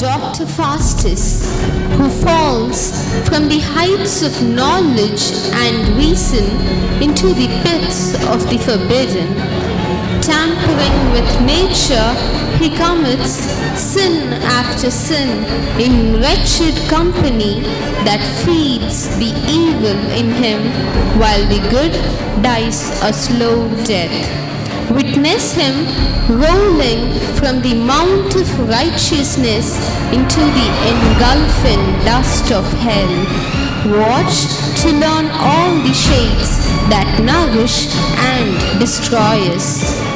Dr. Faustus, who falls from the heights of knowledge and reason into the pits of the forbidden. Tampering with nature, he commits sin after sin in wretched company that feeds the evil in him, while the good dies a slow death. Witness him rolling from the mount of righteousness into the engulfing dust of hell. Watch to learn all the shades that nourish and destroy us.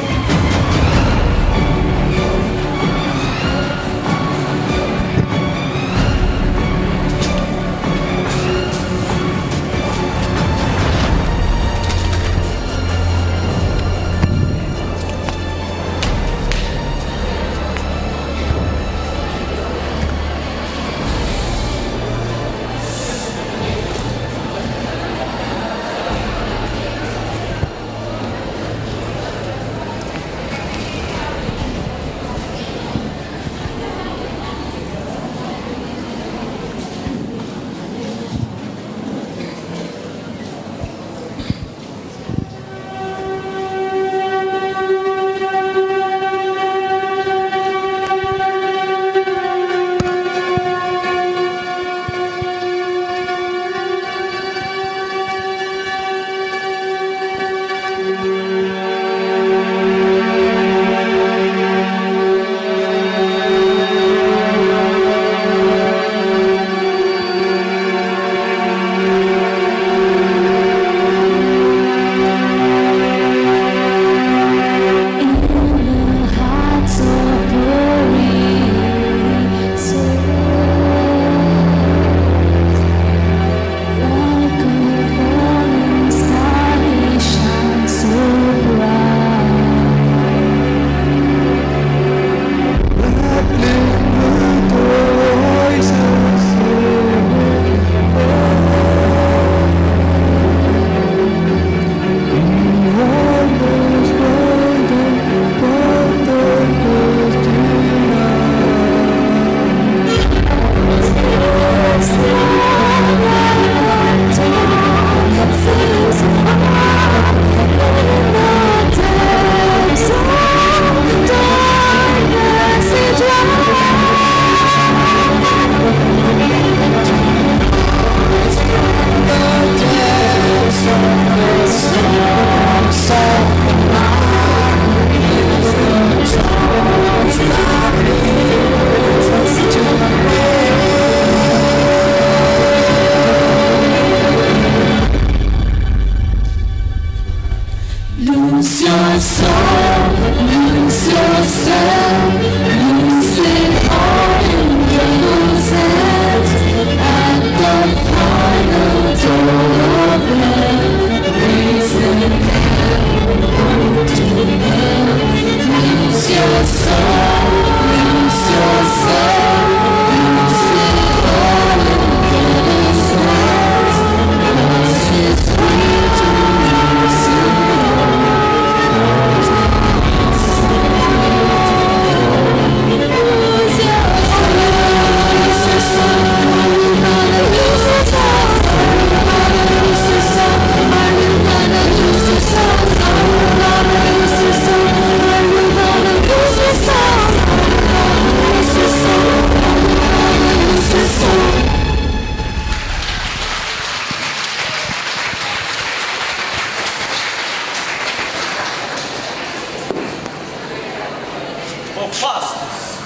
Faustus,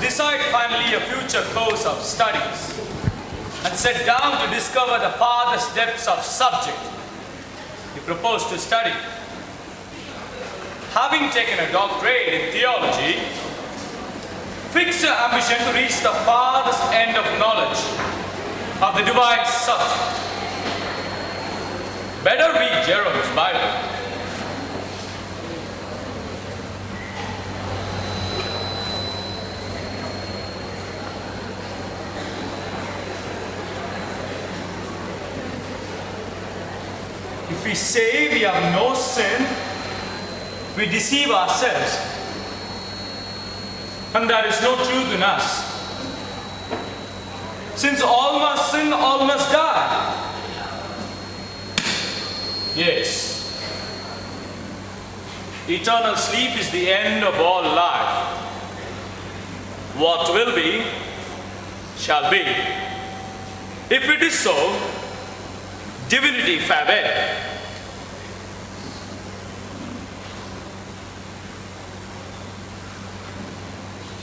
decide finally a future course of studies and set down to discover the farthest depths of subject you propose to study. Having taken a doctorate in theology, fix your ambition to reach the farthest end of knowledge of the divine subject. Better read Jerome's Bible. If we say we have no sin, we deceive ourselves. And there is no truth in us. Since all must sin, all must die. Yes. Eternal sleep is the end of all life. What will be, shall be. If it is so, divinity farewell.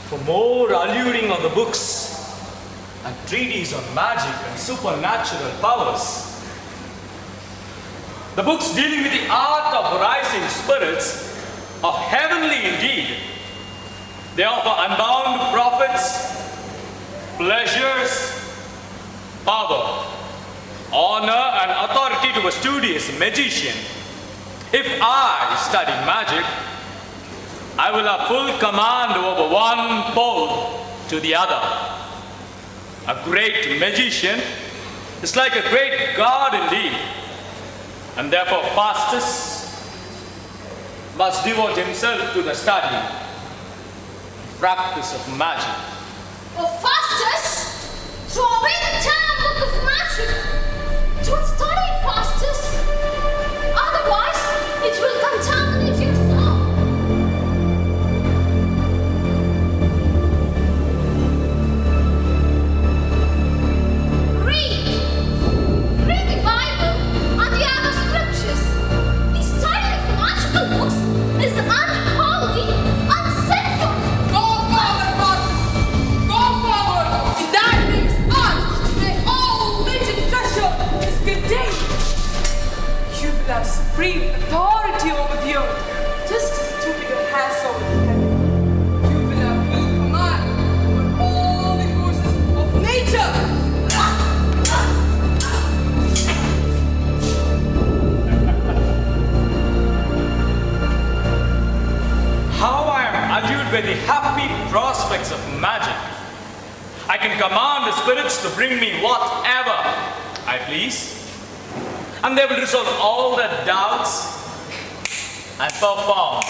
For more alluring of the books and treatises on magic and supernatural powers, the books dealing with the art of rising spirits are heavenly indeed. They offer unbound profits, pleasures, power, honor, and authority to a studious magician. If I study magic, I will have full command over one pole to the other. A great magician is like a great god indeed, and therefore Faustus must devote himself to the study, practice of magic. Oh, Faustus! Throw away the damn book of magic! Don't study it, Faustus! Otherwise, it will contaminate your soul. Read the Bible and the other scriptures. The study of magical books is unholy, unsinful. Go forward, Faustus! Go forward! In that makes us, where all wretched treasure is contained. You will have supreme authority over the earth, just as Jupiter has over the heaven. You will have full command over all the forces of nature. How I am allured by the happy prospects of magic. I can command the spirits to bring me whatever I please, and they will resolve all their doubts and perform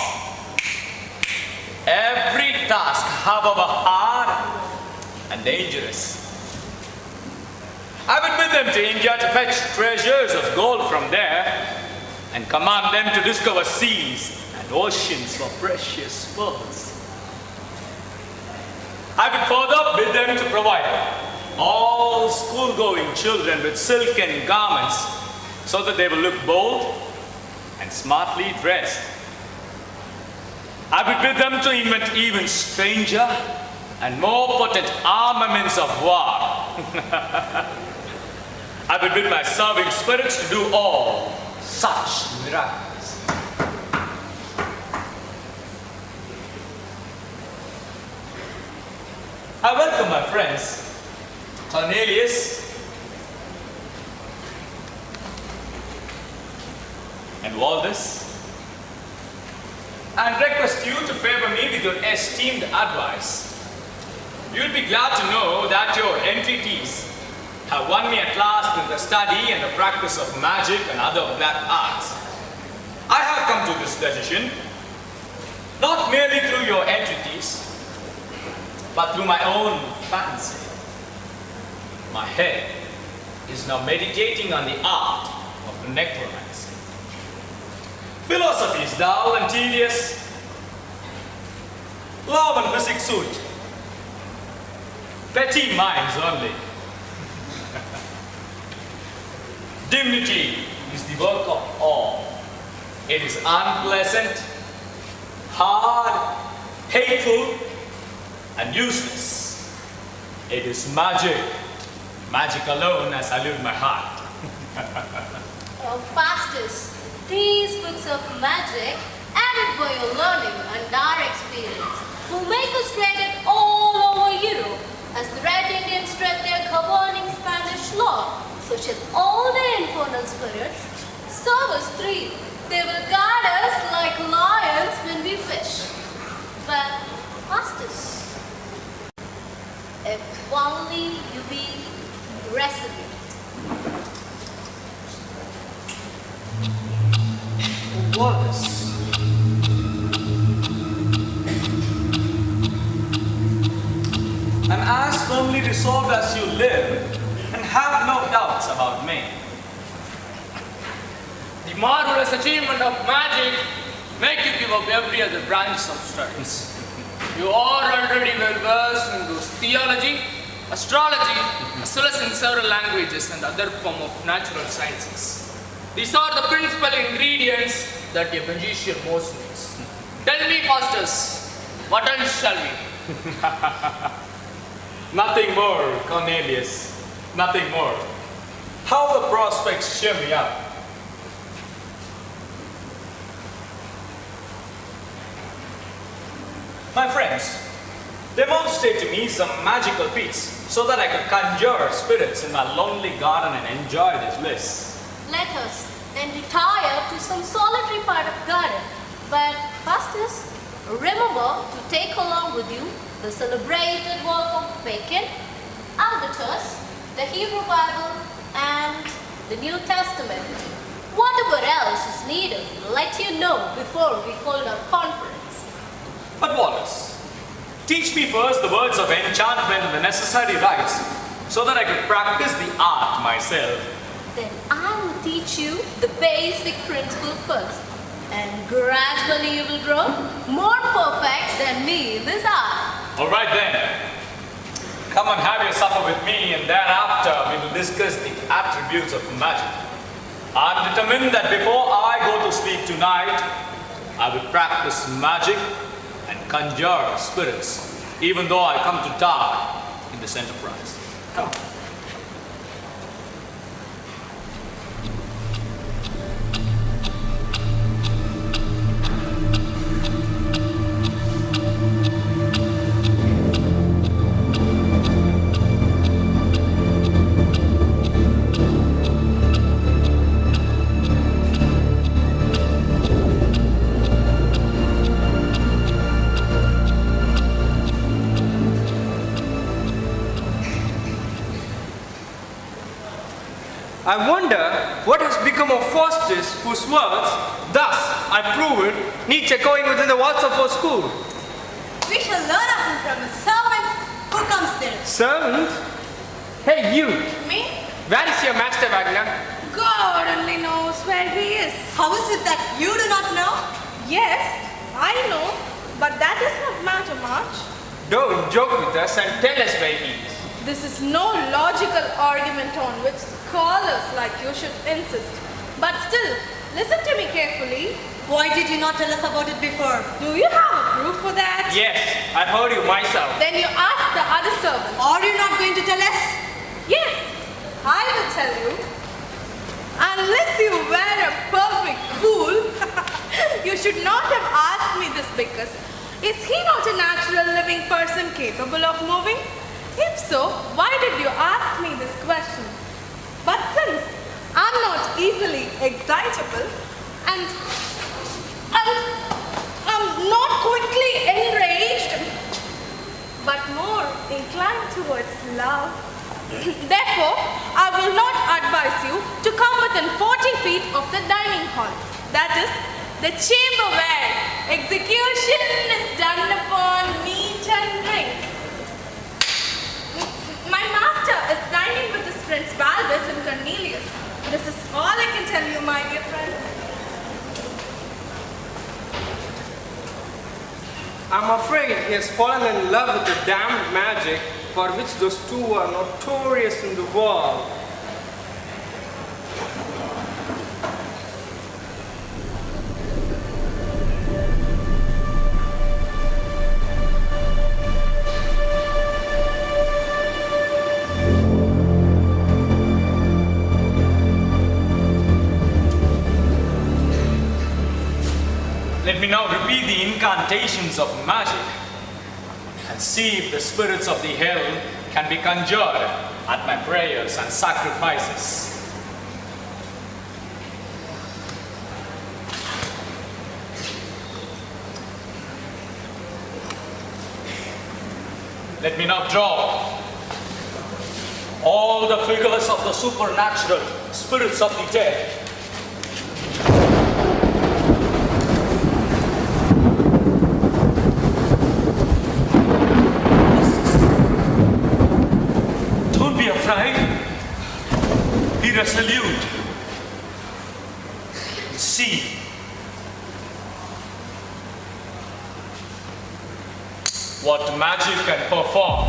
every task, however hard and dangerous. I would bid them to India to fetch treasures of gold from there and command them to discover seas and oceans for precious pearls. I would further bid them to provide all school-going children with silken garments so that they will look bold and smartly dressed. I would bid them to invent even stranger and more potent armaments of war. I would bid my serving spirits to do all such miracles. I welcome my friends, Cornelius and Waldus, and request you to favor me with your esteemed advice. You will be glad to know that your entreaties have won me at last in the study and the practice of magic and other black arts. I have come to this decision, not merely through your entreaties, but through my own fancy. My head is now meditating on the art of necromancy. Philosophy is dull and tedious. Love and physics suit petty minds only. Divinity is the work of all. It is unpleasant, hard, hateful, and useless. It is magic. Magic alone has allured my heart. Oh, Faustus, these books of magic, added by your learning and our experience, will make us dreaded all over Europe, as the Red Indians dread their governing Spanish law. So shall all the infernal spirits serve us three. They will guard us like lions when we fish. But, Faustus, if only you be resolute. Waldus, coolly resolved as you live and have no doubts about me. The marvelous achievement of magic make you give up every other branch of studies. You are already well versed in those theology, astrology, as well as in several languages and other form of natural sciences. These are the principal ingredients that a magician most needs. Tell me, Faustus, what else shall we? Nothing more, Cornelius. Nothing more. How the prospects cheer me up. My friends, demonstrate to me some magical feats so that I could conjure spirits in my lonely garden and enjoy this bliss. Let us then retire to some solitary part of garden. But Faustus, remember to take along with you the celebrated work of Bacon, Auditorium, the Hebrew Bible, and the New Testament. Whatever else is needed, let you know before we hold our conference. But Wallace, teach me first the words of enchantment and the necessary rites so that I could practice the art myself. Then I will teach you the basic principle first, and gradually you will grow more perfect than me in this art. All right then. Come and have your supper with me, and thereafter we will discuss the attributes of magic. I am determined that before I go to sleep tonight, I will practice magic and conjure spirits, even though I come to die in this enterprise. Come. I wonder what has become of Faustus, whose words, thus I prove it, needs echoing within the walls of our school. We shall learn of him from a servant who comes there. Servant? Hey, you! Me? Where is your master, Wagner? God only knows where he is. How is it that you do not know? Yes, I know, but that does not matter much. Don't joke with us and tell us where he is. This is no logical argument on which scholars like you should insist. But still, listen to me carefully. Why did you not tell us about it before? Do you have a proof for that? Yes, I heard you myself. Then you ask the other servant. Are you not going to tell us? Yes, I will tell you. Unless you were a perfect fool, you should not have asked me this because is he not a natural living person capable of moving? If so, why did you ask me this question? But since I'm not easily excitable and I'm not quickly enraged, but more inclined towards love, therefore, I will not advise you to come within 40 feet of the dining hall. That is, the chamber where execution is done upon meat and drink. My master is dining with his friends Balbus and Cornelius. This is all I can tell you, my dear friends. I'm afraid he has fallen in love with the damned magic for which those two are notorious in the world. Let me now repeat the incantations of magic and see if the spirits of the hell can be conjured at my prayers and sacrifices. Let me now draw all the figures of the supernatural spirits of the dead. a salute. See what magic can perform.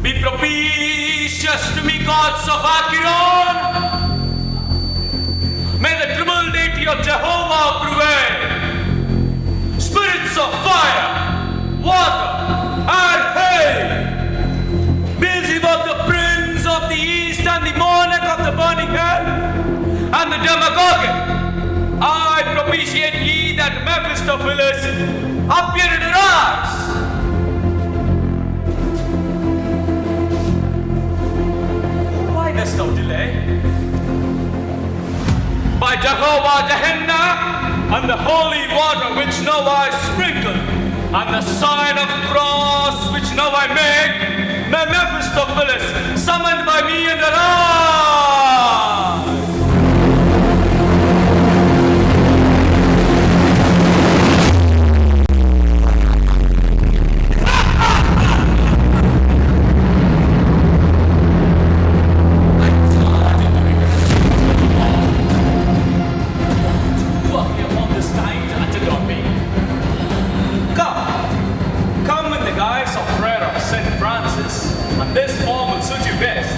Be propitious to me, gods of Acheron. May the triple deity of Jehovah prevail. Spirits of fire, water, and hail. Beelzebub, the prince of the east and the monarch of the burning hell, and the demagogue, I propitiate ye that Mephistopheles appear in arise. Why dost thou delay? By Jehovah Gehenna and the holy water which now I sprinkle, and the sign of cross which now I make, may Mephistopheles, summoned by me and arise. This form will suit you best.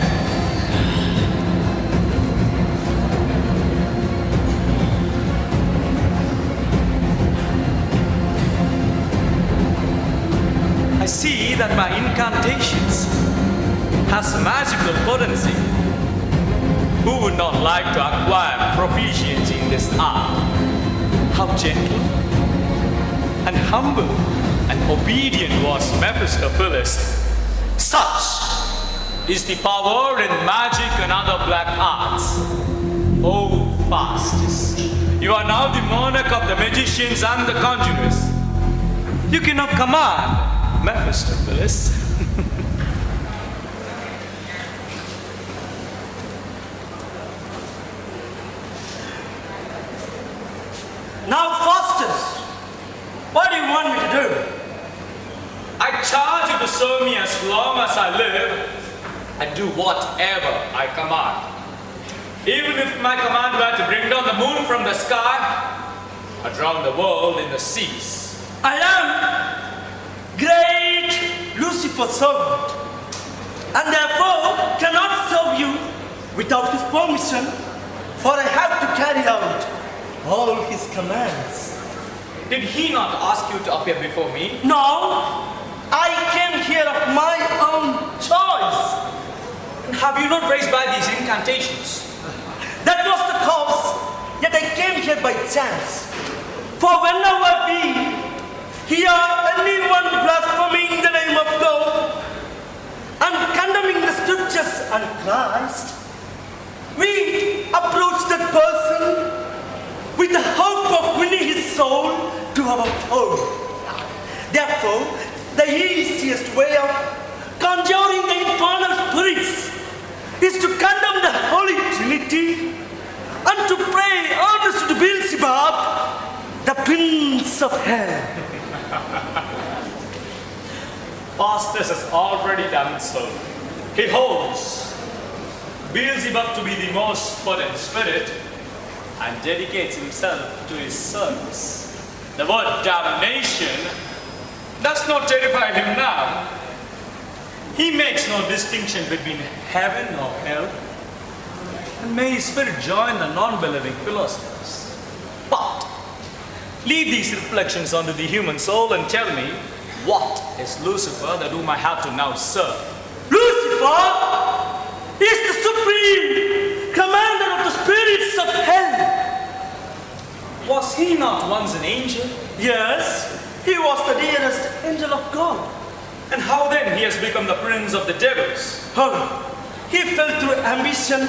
I see that my incantations has magical potency. Who would not like to acquire proficiency in this art? How gentle and humble and obedient was Mephistopheles. Such is the power in magic and other black arts. Oh, Faustus, you are now the monarch of the magicians and the conjurers. You cannot command Mephistopheles. Now, Faustus, what do you want me to do? I charge you to serve me as long as I live and do whatever I command. Even if my command were to bring down the moon from the sky or drown the world in the seas. I am great Lucifer's servant, and therefore cannot serve you without his permission, for I have to carry out all his commands. Did he not ask you to appear before me? No, I came here of my own choice. Have you not raised by these incantations? That was the cause, yet I came here by chance. For whenever we hear anyone blaspheming the name of God and condemning the scriptures and Christ, we approach that person with the hope of winning his soul to our fold. Therefore, the easiest way of conjuring the infernal spirits is to condemn the Holy Trinity and to pray earnestly to Beelzebub, the prince of hell. Faustus has already done so. He holds Beelzebub to be the most potent spirit and dedicates himself to his service. The word damnation does not terrify him now. He makes no distinction between heaven or hell. And may his spirit join the non-believing philosophers. But leave these reflections onto the human soul and tell me, what is Lucifer that whom I have to now serve? Lucifer is the supreme commander of the spirits of hell. Was he not once an angel? Yes, he was the dearest angel of God. And how then he has become the prince of the devils? Oh, he fell through ambition,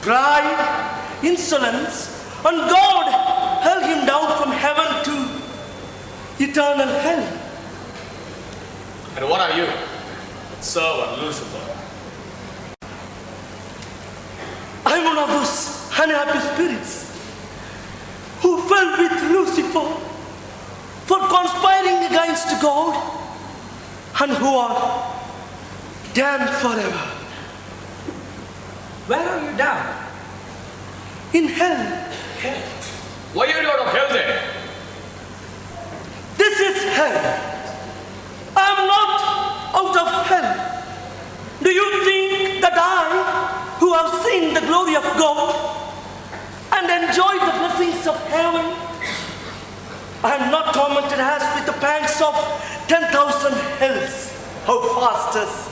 pride, insolence, and God held him down from heaven to eternal hell. And what are you? Servant Lucifer. I'm one of those unhappy spirits who fell with Lucifer for conspiring against God and who are damned forever Where are you down? In hell. Hell? Why are you out of hell then? This is hell. I am not out of hell. Do you think that I, who have seen the glory of God and enjoyed the blessings of heaven, I am not tormented as with the pangs of 10,000 hells? How Faustus,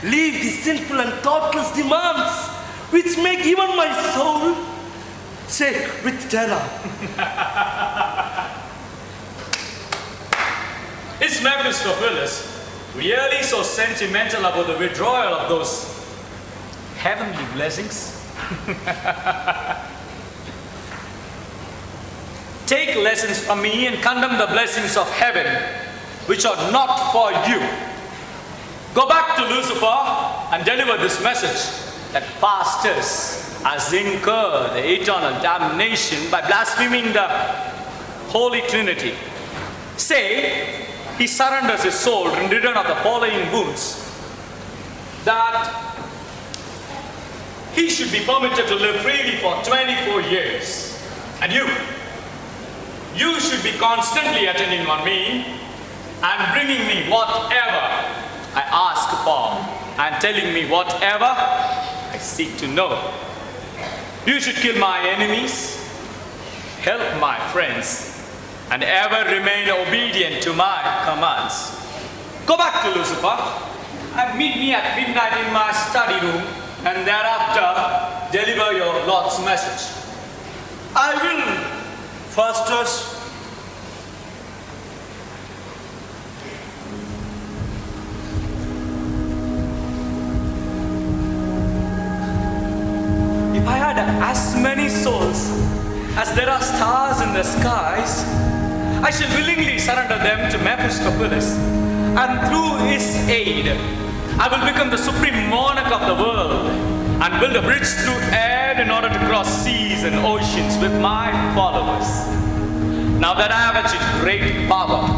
leave the sinful and thoughtless demands which make even my soul shake with terror. Is Mephistopheles really so sentimental about the withdrawal of those heavenly blessings? Take lessons from me and condemn the blessings of heaven, which are not for you. Go back to Lucifer and deliver this message that Faustus has incurred the eternal damnation by blaspheming the Holy Trinity. Say, he surrenders his soul in return of the following wounds, that he should be permitted to live freely for 24 years. And you should be constantly attending on me and bringing me whatever I ask for and telling me whatever I seek to know. You should kill my enemies, help my friends, and ever remain obedient to my commands. Go back to Lucifer and meet me at midnight in my study room, and thereafter deliver your Lord's message. I will, Faustus. If I had as many souls as there are stars in the skies, I shall willingly surrender them to Mephistopheles, and through his aid, I will become the supreme monarch of the world and build a bridge through air in order to cross seas and oceans with my followers. Now that I have achieved great power,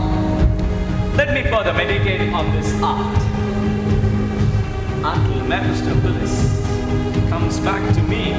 let me further meditate on this art until Mephistopheles comes back to me.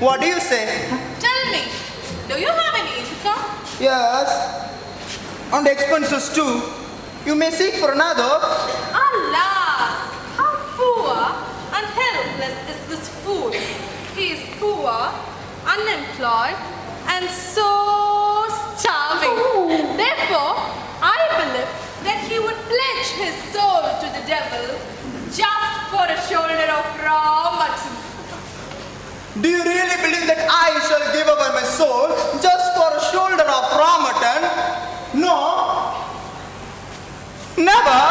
What do you say? Tell me, do you have any income? Yes. And expenses too. You may seek for another. Alas, how poor and helpless is this fool. He is poor, unemployed, and so starving. Therefore, I believe that he would pledge his soul to the devil just for a shoulder of raw mutton. Do you really believe that I shall give away my soul just for a shoulder of raw mutton? No. Never.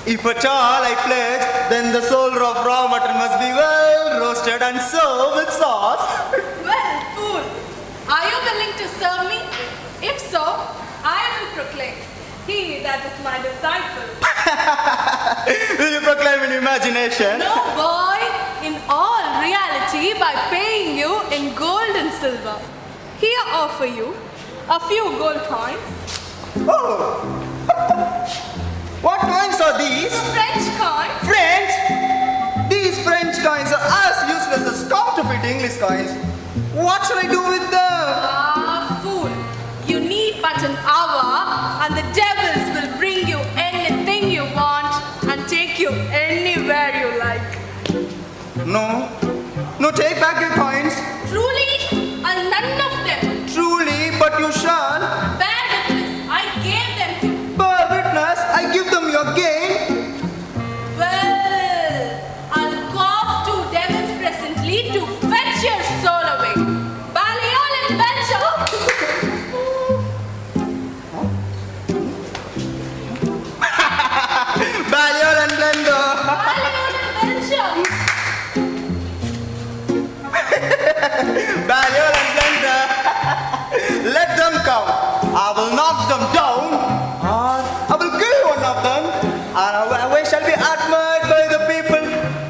If at all I pledge, then the shoulder of raw mutton must be well roasted and served with sauce. Well, fool, are you willing to serve me? If so, I will proclaim, he that is my disciple. Will you proclaim in imagination? No, boy, in all reality by paying you in gold and silver. Here offer you a few gold coins. Oh! What coins are these? French coins. French? These French coins are as useless as counterfeit English coins. What shall I do with them? Ah, fool. You need but an No. No, take back your coins. Truly, and none of them. Truly, but you shall. Bear witness, I gave them to you. Bear witness, I give them your gain. Well, I'll cause two devils presently to fetch your soul away. Baliol and Belcher. Baliol and Blender. Baliol and Belcher. Baliol and Blender. Let them come. I will knock them down. I will kill one of them. And I shall be admired by the people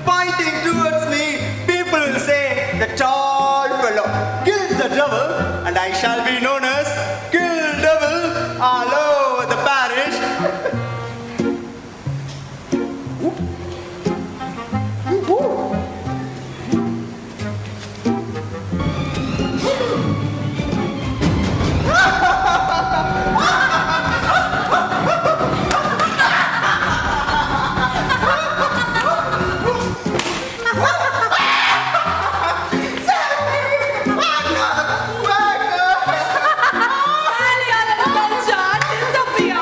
pointing towards me. People will say, the tall fellow kills the devil, and I shall be known as Kill Devil all over the parish. Baliol and Belcher, disappear.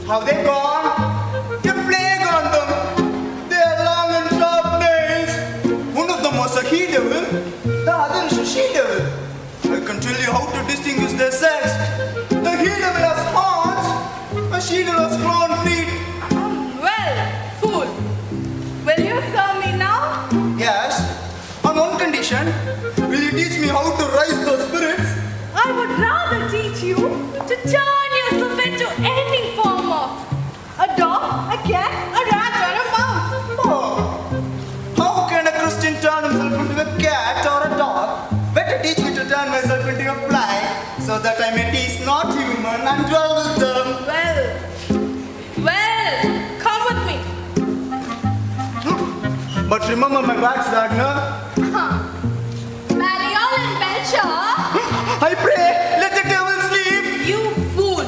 Have they gone? The plague on them. They are long and sharp nails. One of them was a he devil, the other is a she devil. I can tell you how to distinguish their sex. The he devil has horns, a she devil has clawed feet. Well, fool, will you serve me now? Yes, on one condition. Will you teach me how to rise those spirits? I would rather teach you to turn yourself into any form of a dog, a cat, a rat, or a mouse. Oh, how can a Christian turn himself into a cat or a dog? Better teach me to turn myself into a fly, so that I may tease not human and dwell with them. Well, come with me. But remember my wax, Wagner. Baliol and Belcher, I pray, let the devil sleep. you fool,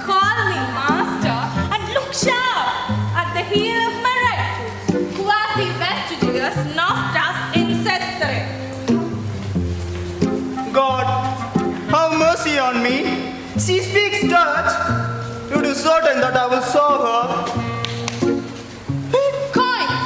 call me master and look sharp at the heel of my right foot. Quasi vestigius nostras incestere. God, have mercy on me. She speaks Dutch. It is certain that I will serve her. Coins.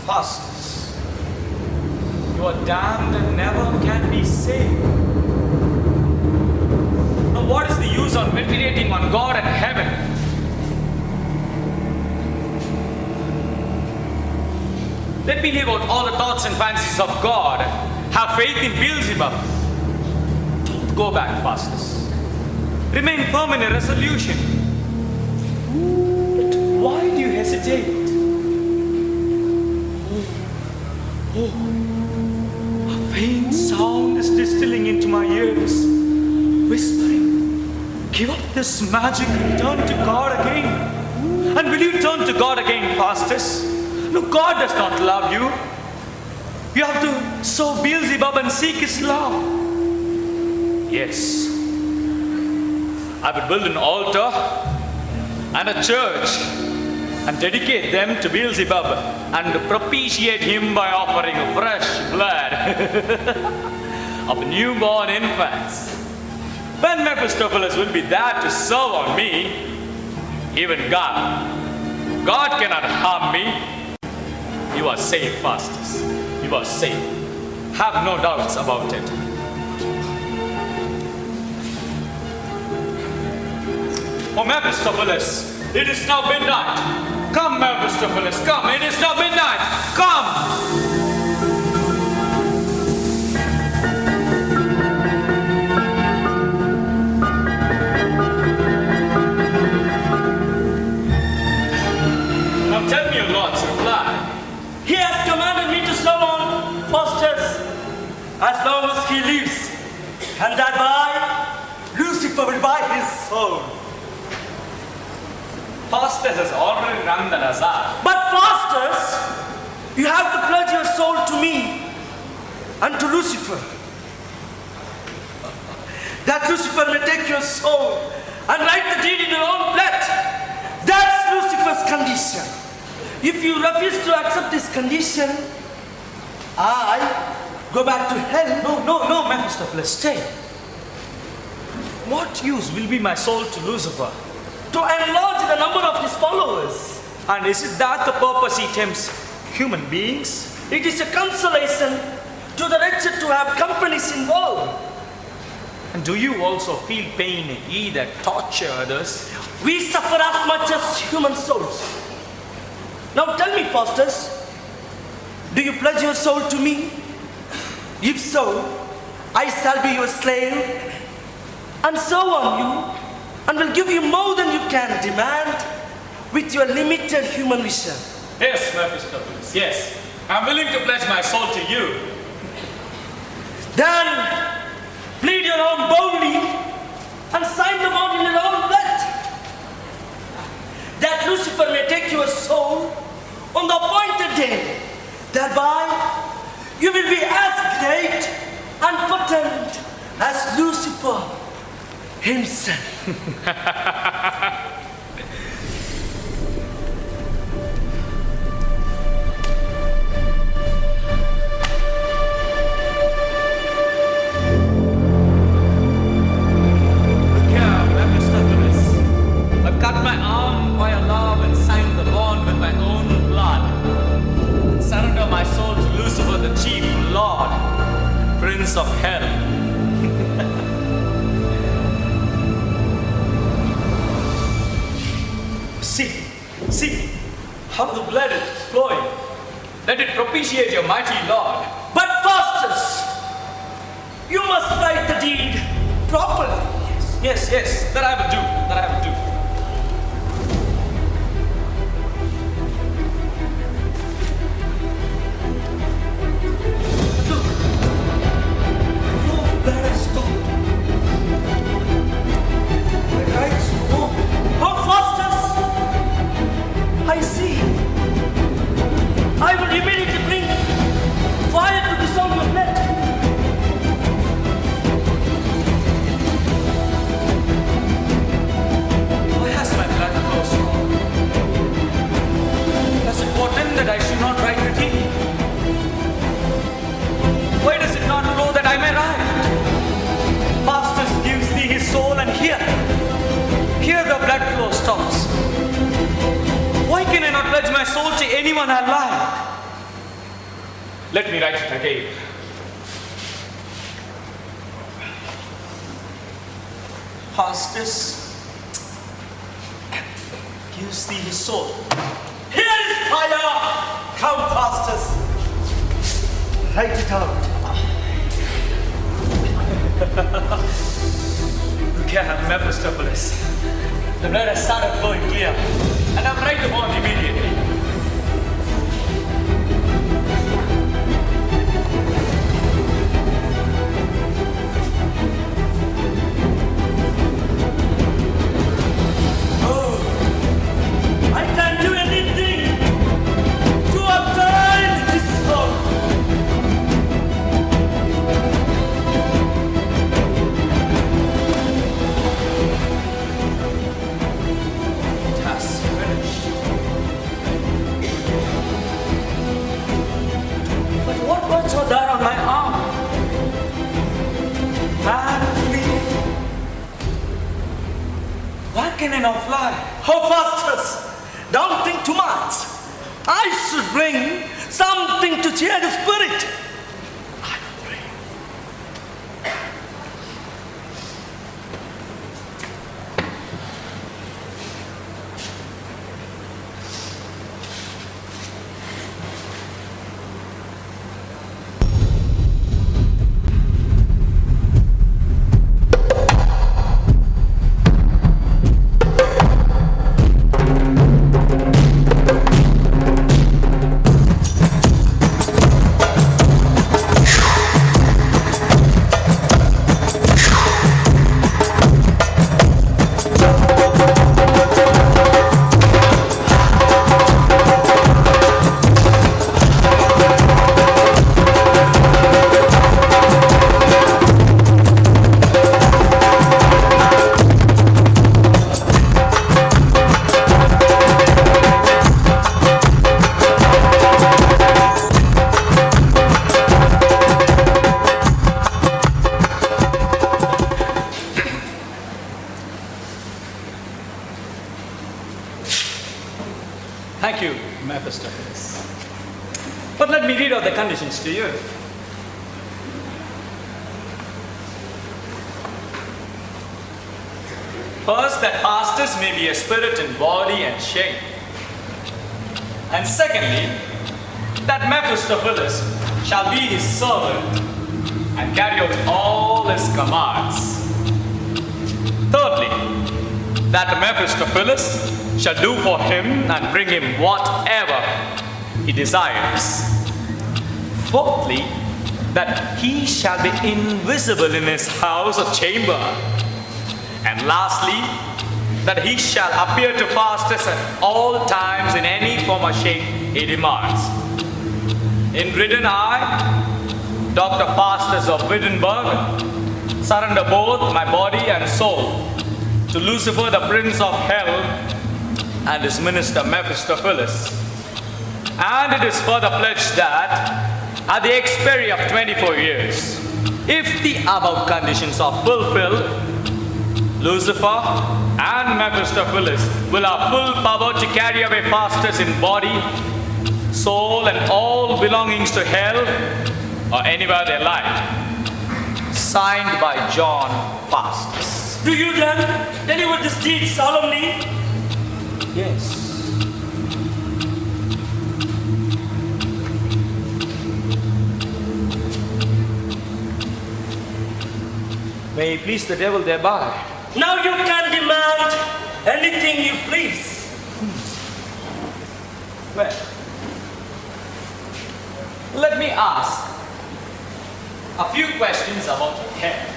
Faustus, you are damned and never can be saved. Now what is the use of meditating on God and heaven? Let me leave out all the thoughts and fancies of God. Have faith in Beelzebub. Don't go back, Faustus. Remain firm in your resolution. But why do you hesitate? A faint sound is distilling into my ears, whispering, give up this magic and turn to God again. And will you turn to God again, Faustus? No, God does not love you. You have to sow Beelzebub and seek his love. Yes, I would build an altar and a church and dedicate them to Beelzebub and propitiate him by offering fresh blood of newborn infants. When Mephistopheles will be there to serve on me, even God cannot harm me. You are safe, Faustus. You are safe. Have no doubts about it. Oh, Mephistopheles, it is now midnight. Come, Mephistopheles, come. It is now midnight. Come. as long as he lives. And thereby, Lucifer will buy his soul. Faustus has already run the Nazar. But Faustus, you have to pledge your soul to me and to Lucifer. That Lucifer may take your soul and write the deed in your own blood. That's Lucifer's condition. If you refuse to accept this condition, I go back to hell. No, Mephistopheles, stay. What use will be my soul to Lucifer? To enlarge the number of his followers. And is it that the purpose he tempts human beings? It is a consolation to the wretched to have companies involved. And do you also feel pain, ye that torture others? We suffer as much as human souls. Now tell me, Faustus, do you pledge your soul to me? If so, I shall be your slave and serve on you and will give you more than you can demand with your limited human vision. Yes, Mephistopheles, yes. I'm willing to pledge my soul to you. Then plead your own boldly and sign the bond in your own blood, that Lucifer may take your soul on the appointed day. Thereby, you will be as great and potent as Lucifer himself. I've cut my arm by a love and signed the bond with my own blood. Surrender my soul to Lucifer, the chief lord, prince of hell. See how the blood is flowing. Let it propitiate your mighty lord. But Faustus, you must write the deed properly. Yes, that I will do. Look, your blood has stopped. My rights no. Oh, Faustus, I see. I will immediately bring fire to dissolve your blood. Why has my blood flow strong? Does it portend that I should not write the deed? Why does it not flow that I may write? Faustus gives thee his soul, and here the blood flow stops. Why can I not pledge my soul to anyone I like? Let me write it again. Faustus gives thee his soul. Here is fire! Come, Faustus. Write it out. Look here, Mephistopheles. The blood has started flowing clear, and I'll write the bond immediately. I can do anything to obtain this soul. It has finished. But what words are there on my arm? Man, flee. Why can I not fly? Oh, Faustus, don't think too much. I should bring something to cheer the spirit. I will bring. to you. First, that Faustus may be a spirit in body and shape. And secondly, that Mephistopheles shall be his servant and carry out all his commands. Thirdly, that Mephistopheles shall do for him and bring him whatever he desires. Fourthly, that he shall be invisible in his house or chamber. And lastly, that he shall appear to Faustus at all times in any form or shape he demands. In written, I, Dr. Faustus of Wittenberg, surrender both my body and soul to Lucifer, the prince of hell, and his minister Mephistopheles. And it is further pledged that at the expiry of 24 years, if the above conditions are fulfilled, Lucifer and Mephistopheles will have full power to carry away Faustus in body, soul, and all belongings to hell or anywhere they like. Signed by John Faustus. Do you then deliver this deed solemnly? Yes. May it please the devil thereby. Now you can demand anything you please. Well, let me ask a few questions about hell.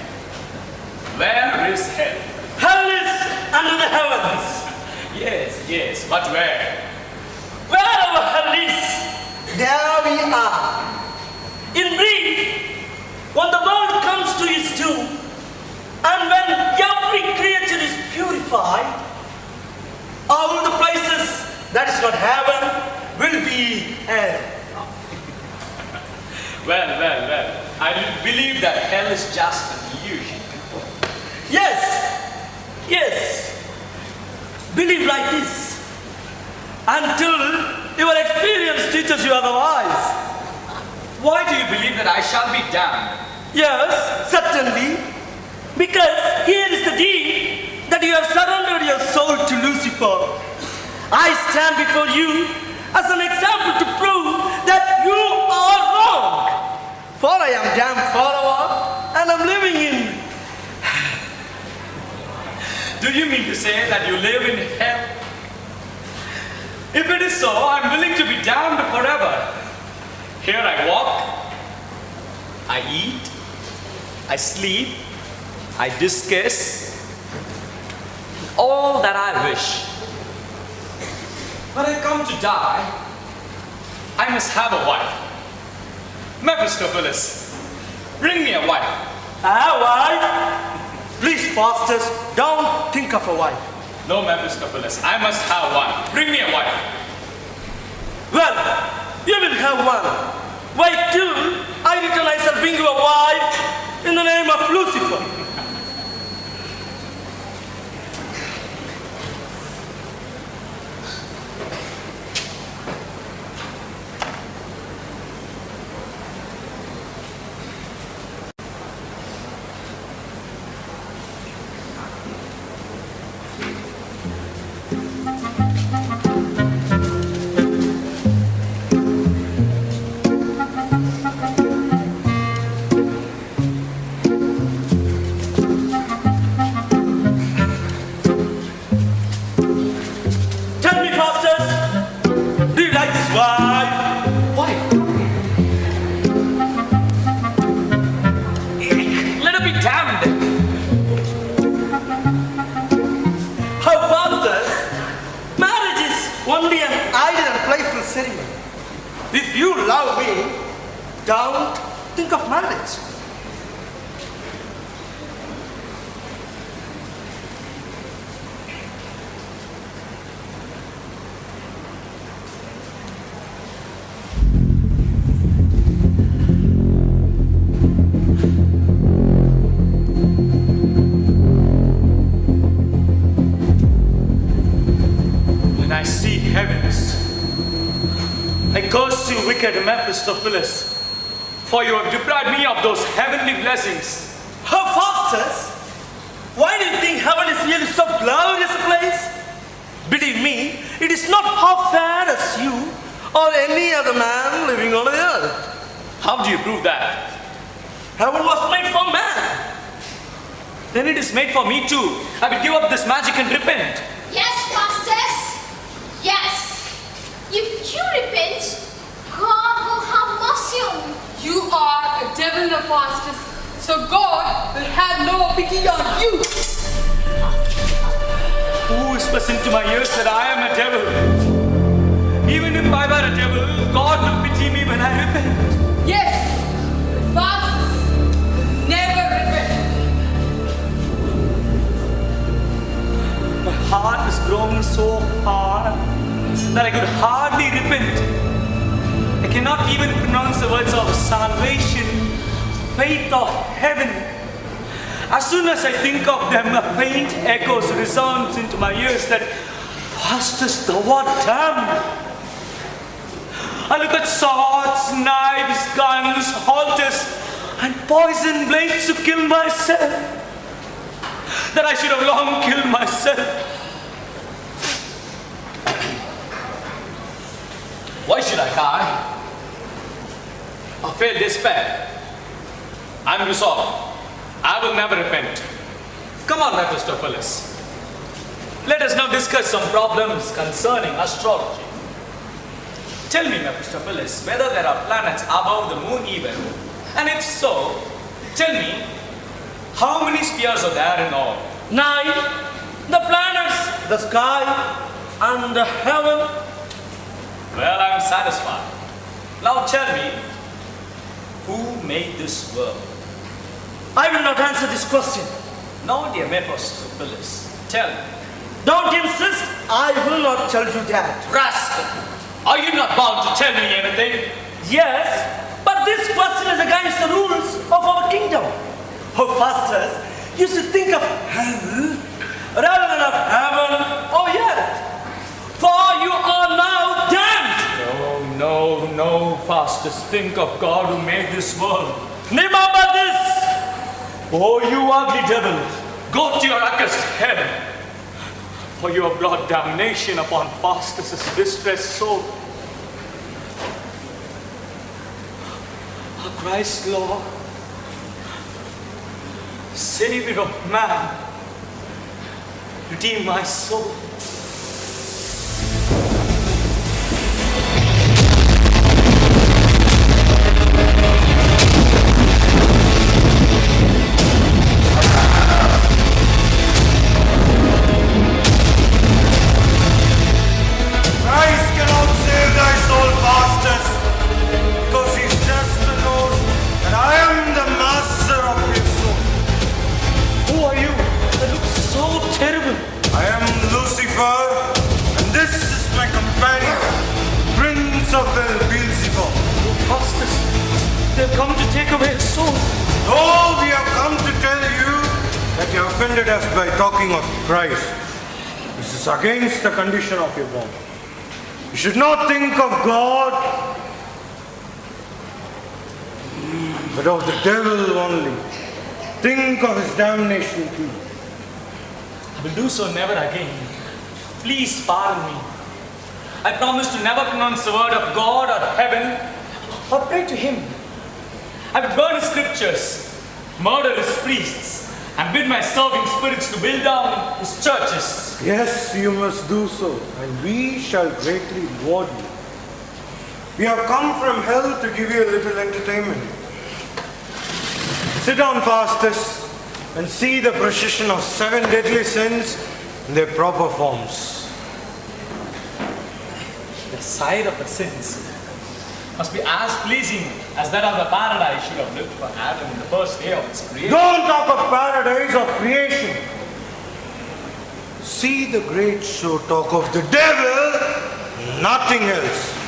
Where is hell? Hell is under the heavens. Yes, but where? Wherever hell is, there we are. In brief, when the world comes to its doom, and when every creature is purified, all the places that is not heaven will be hell. Well. I believe that hell is just an illusion. Yes. Believe like this until your experience teaches you otherwise. Why do you believe that I shall be damned? Yes, certainly. Because here is the deed that you have surrendered your soul to Lucifer. I stand before you as an example to prove that you are wrong. For I am damned forever and I'm living in. Do you mean to say that you live in hell? If it is so, I'm willing to be damned forever. Here I walk, I eat, I sleep, I discuss all that I wish. When I come to die, I must have a wife. Mephistopheles, bring me a wife. A wife? Please, Faustus, don't think of a wife. No, Mephistopheles, I must have one. Bring me a wife. Well, you will have one. Wait till I return, I shall bring you a wife in the name of Lucifer. If you love me, don't think of marriage. When I see heavens, I curse you, wicked Mephistopheles. for you have deprived me of those heavenly blessings. Her Faustus, why do you think heaven is really so glorious a place? Believe me, it is not half fair as you or any other man living on the earth. How do you prove that? Heaven was made for man. Then it is made for me too. I will give up this magic and repent. Yes, Faustus. Yes. If you repent, God will have mercy on you. You are a devil, Faustus, so God will have no pity on you. Who whispers into my ears that I am a devil? Even if I were a devil, God will pity me when I repent. Yes, Faustus, never repent. My heart is growing so hard that I could hardly repent. I cannot even pronounce the words of salvation, faith, or heaven. As soon as I think of them, a faint echo resounds into my ears that Faustus, thou art damned. I look at swords, knives, guns, halters, and poison blades to kill myself. That I should have long killed myself. Why should I die? I feel despair. I'm resolved. I will never repent. Come on, Mephistopheles. Let us now discuss some problems concerning astrology. Tell me, Mephistopheles, whether there are planets above the moon even. And if so, tell me, how many spheres are there in all? 9. The planets, the sky, and the heaven. Well, I'm satisfied. Now tell me, who made this world? I will not answer this question. Now, dear Mephistopheles, tell me. Don't insist. I will not tell you that. Rascal, are you not bound to tell me anything? Yes, but this question is against the rules of our kingdom. Our Faustus used to think of hell rather than of heaven or earth. For you are now damned. No, Faustus. Think of God who made this world. Remember this. Oh, you ugly devil, go to your accursed hell. For you have brought damnation upon Faustus' distressed soul. Oh, Christ, Lord, Savior of man, redeem my soul. Christ cannot save thy soul, Faustus, because he's just the Lord, and I am the master of his soul. Who are you that looks so terrible? I am Lucifer, and this is my companion, Prince of Beelzebub. Oh, Faustus, they've come to take away his soul. Oh, we have come to tell you that you offended us by talking of Christ. This is against the condition of your bond. You should not think of God, but of the devil only. Think of his damnation too. I will do so never again. Please pardon me. I promise to never pronounce the word of God or heaven or pray to him. I will burn his scriptures, murder his priests, and bid my serving spirits to build down his churches. Yes, you must do so, and we shall greatly reward you. We have come from hell to give you a little entertainment. Sit down, Faustus, and see the procession of 7 deadly sins in their proper forms. The sight of the sins must be as pleasing as that of the paradise should have looked for Adam in the first day of its creation. Don't talk of paradise or creation. See the great show, talk of the devil, nothing else.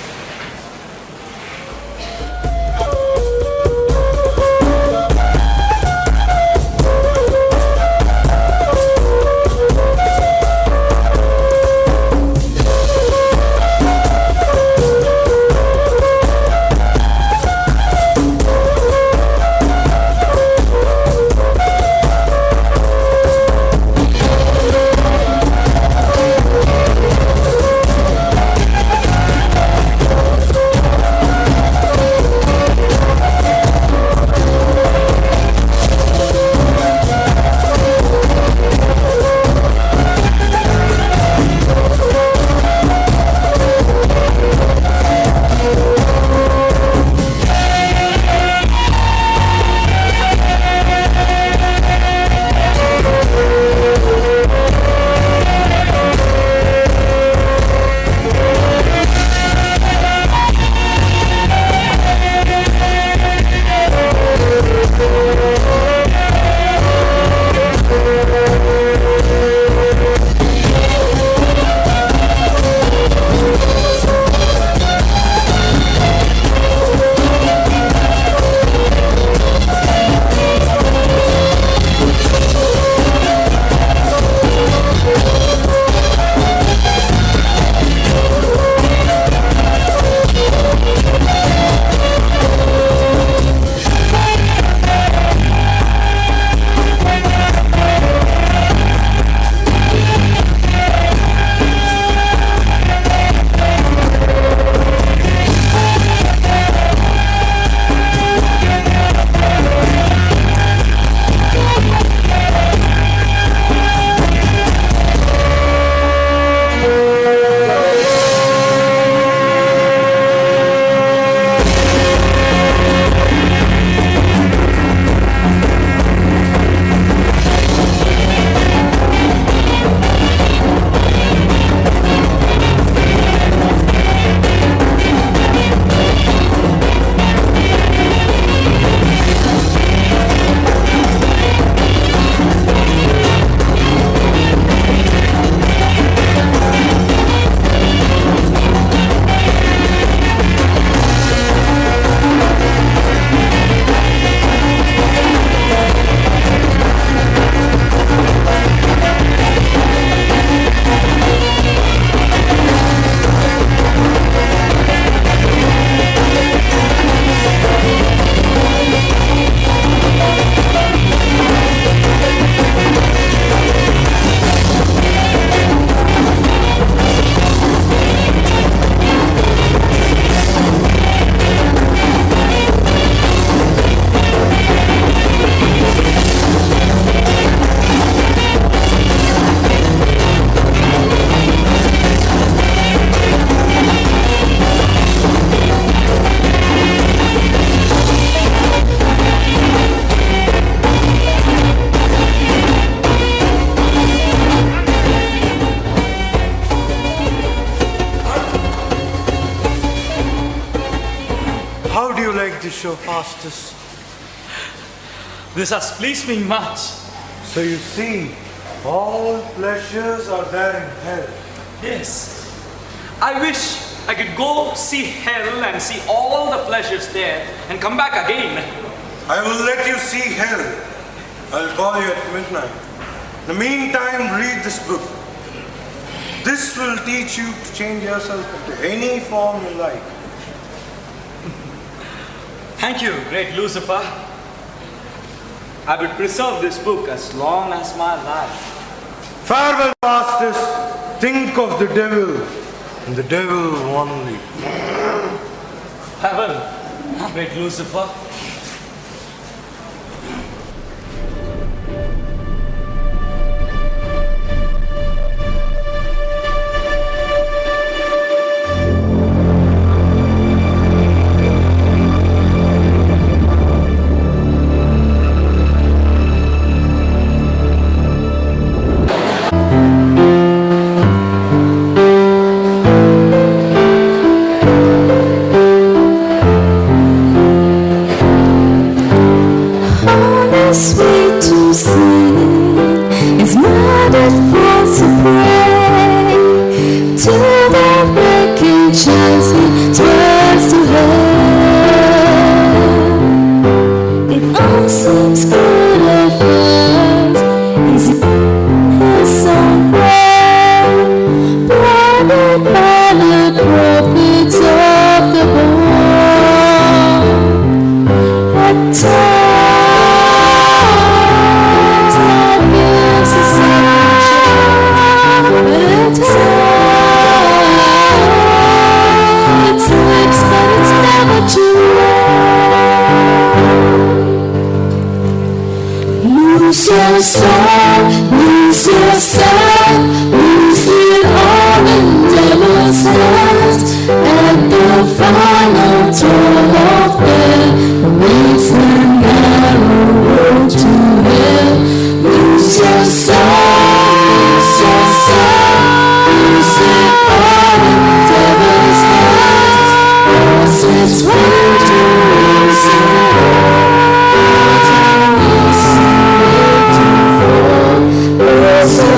Faustus. This has pleased me much. So you see, all pleasures are there in hell. Yes. I wish I could go see hell and see all the pleasures there and come back again. I will let you see hell. I'll call you at midnight. In the meantime, read this book. This will teach you to change yourself into any form you like. Thank you, great Lucifer. I will preserve this book as long as my life. Farewell, Faustus. Think of the devil, and the devil only. Heaven, great Lucifer. Sweet to see is murdered for to pray to the wicked chance he swears to hell. It all seems good at first. Is his own way, blinded by the prophets of the bone. At times lose yourself, lose it all in devil's hands. At the final toll of bell, waits the narrow road to hell. Lose yourself, lose it all in devil's hands. Cross his way to lose it all. So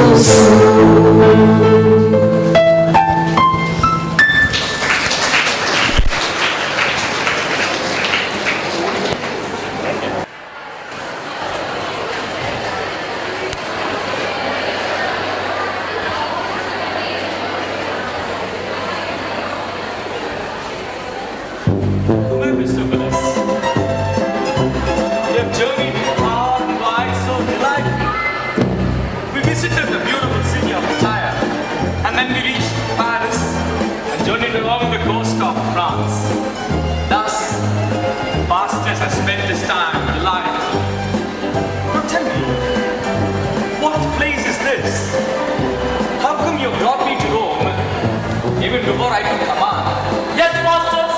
before I could command. Yes, Faustus.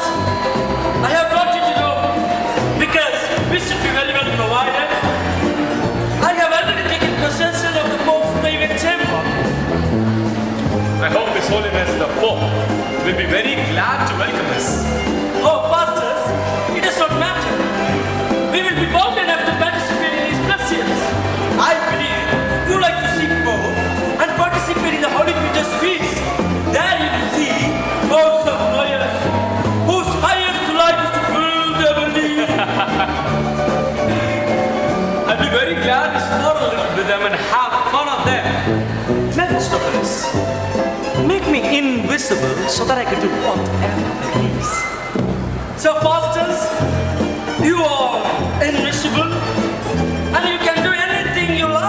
I have brought you to Rome because we should be very well provided. I have already taken possession of the Pope's private chamber. I hope His Holiness the Pope will be very glad to welcome us. Oh, Faustus, it does not matter. We will be bound enough to participate in his blessings. I believe you like to see Pope and participate in the Holy Peter's feast. There you will see hosts of lawyers whose highest delight is to build their belief. I'll be very glad to sport a little with them and have fun of them. Mephistopheles, make me invisible so that I can do whatever I please. So, Faustus, you are invisible and you can do anything you like.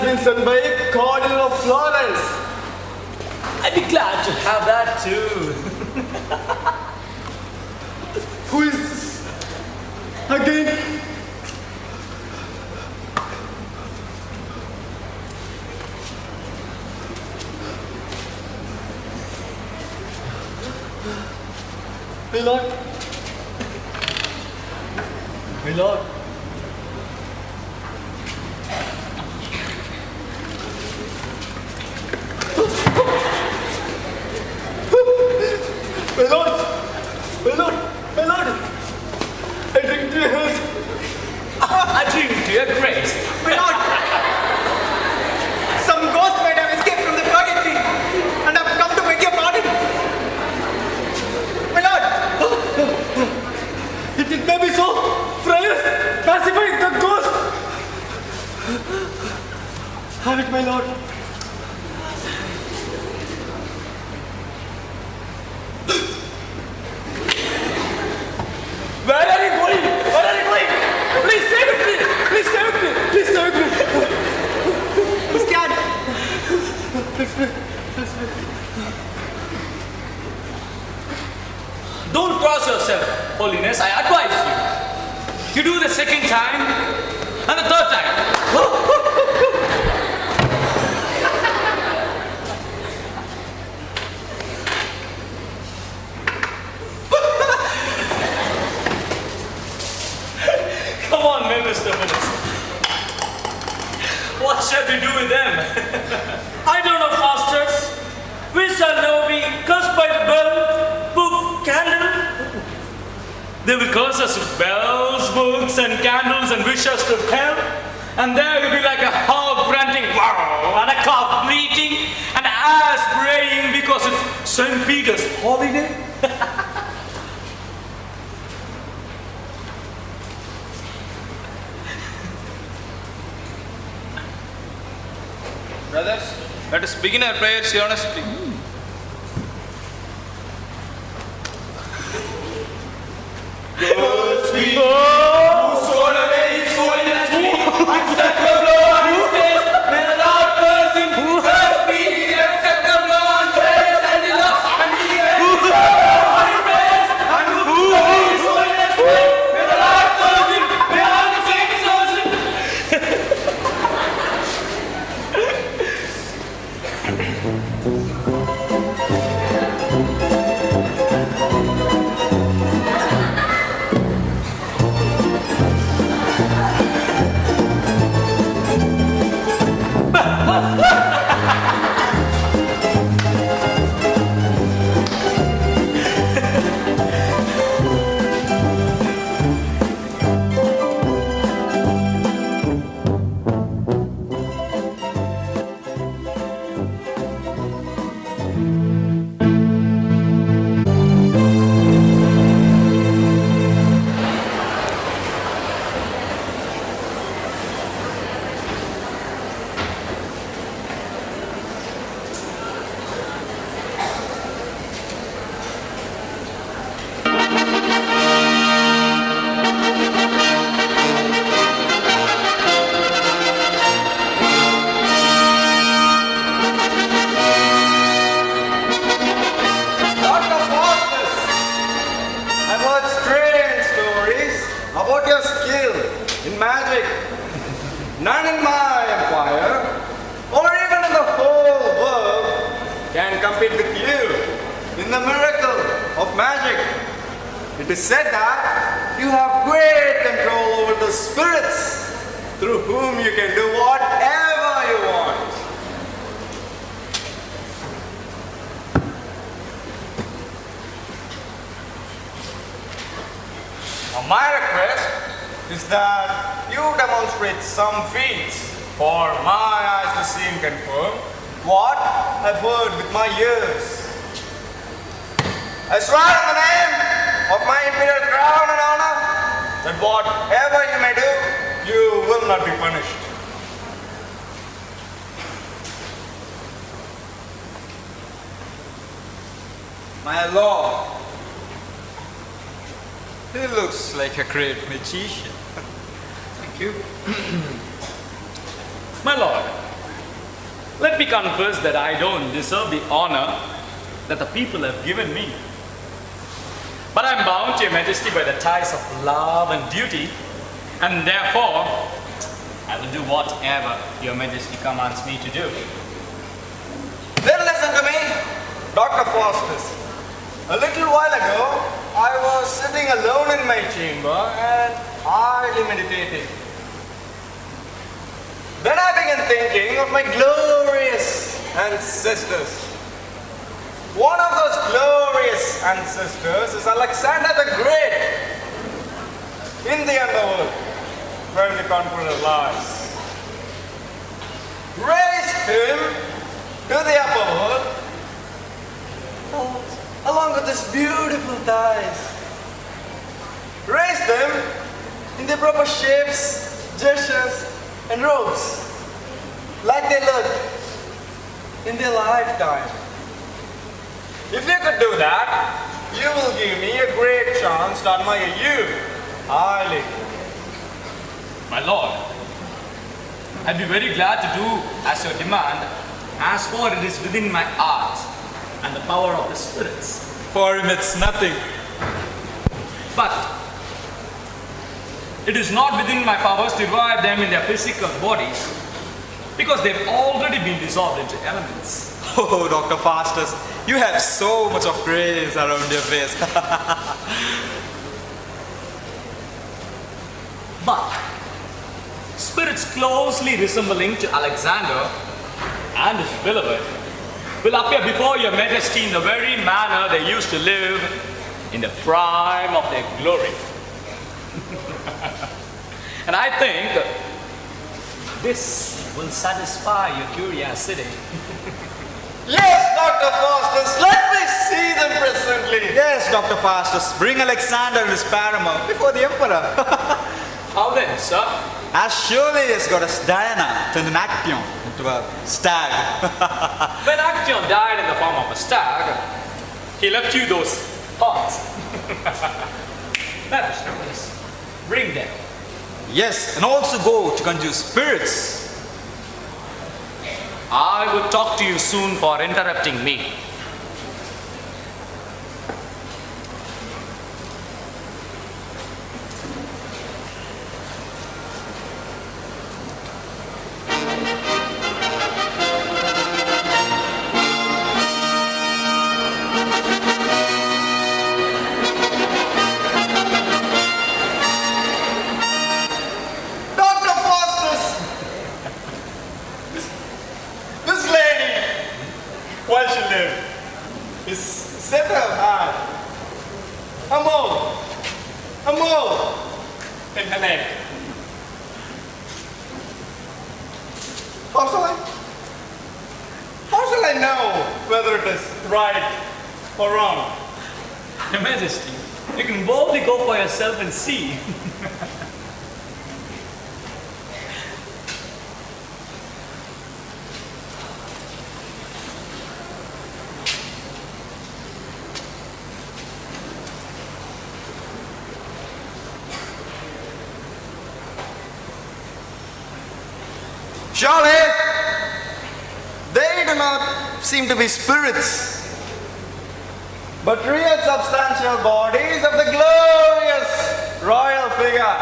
been sent by Cardinal of Florence. I'd be glad to have that too. Who is this? Again? My lord. My lord. My lord! My lord! My lord! I drink to your health. I drink to your grace. My lord! Some ghost might have escaped from the purgatory and have come to beg your pardon. My lord! It may be so. Friars, pacify the ghost. Have it, my lord. Where are you going? Where are you going? Please stay with me! Please stay with me! Please stay with me! He's scared. Don't cross yourself, Holiness. I advise you. You do the second time and the third time. Come on, members of the Holiness. What shall we do with them? I don't know, Faustus. We shall now be cursed by the bell, book, candle. They will curse us with bells, books, and candles and wish us to hell. And there will be like a hog grunting, wow, and a calf bleating, and an ass braying because it's St. Peter's holiday. Brothers, let us begin our prayers earnestly. None in my empire, or even in the whole world, can compete with you in the miracle of magic. It is said that you have great control over the spirits, through whom you can do whatever you want. Now, my request is that you demonstrate some feats for my eyes to see and confirm what I've heard with my ears. I swear in the name of my imperial crown and honor that whatever you may do, you will not be punished. My lord, he looks like a great magician. Thank you. My lord, Let me confess that I don't deserve the honor that the people have given me. But I am bound to your majesty by the ties of love and duty, and therefore I will do whatever your majesty commands me to do. Then listen to me, Dr. Faustus. A little while ago, I was sitting alone in my chamber and idly meditating. Then I began thinking of my glorious ancestors. One of those glorious ancestors is Alexander the Great in the underworld, where the conqueror lies. Raised him to the upper world along with his beautiful thighs. Raised them in their proper shapes, gestures, and robes, like they looked in their lifetime. If you could do that, you will give me a great chance to admire you highly. My lord, I'd be very glad to do as your demand, as for it is within my art and the power of the spirits. For him it's nothing. But it is not within my powers to revive them in their physical bodies, because they've already been dissolved into elements. Oh, Dr. Faustus, you have so much of grace around your face. But spirits closely resembling to Alexander and his beloved will appear before your majesty in the very manner they used to live in the prime of their glory. And I think this will satisfy your curiosity. Yes, Dr. Faustus, let me see them presently. Yes, Dr. Faustus, bring Alexander and his paramour before the emperor. How then, sir? As surely as goddess Diana turned an Actaeon into a stag. When Actaeon died in the form of a stag, he left you those horns. Balakrishnan, bring them. Yes, and also go to conjure spirits. I will talk to you soon for interrupting me. Dr. Faustus! This lady, while she lived, is set her heart. A mole in her neck. How shall I know whether it is right or wrong? Your Majesty, you can boldly go for yourself and see. Surely, they do not seem to be spirits, but real substantial bodies of the glorious royal figure.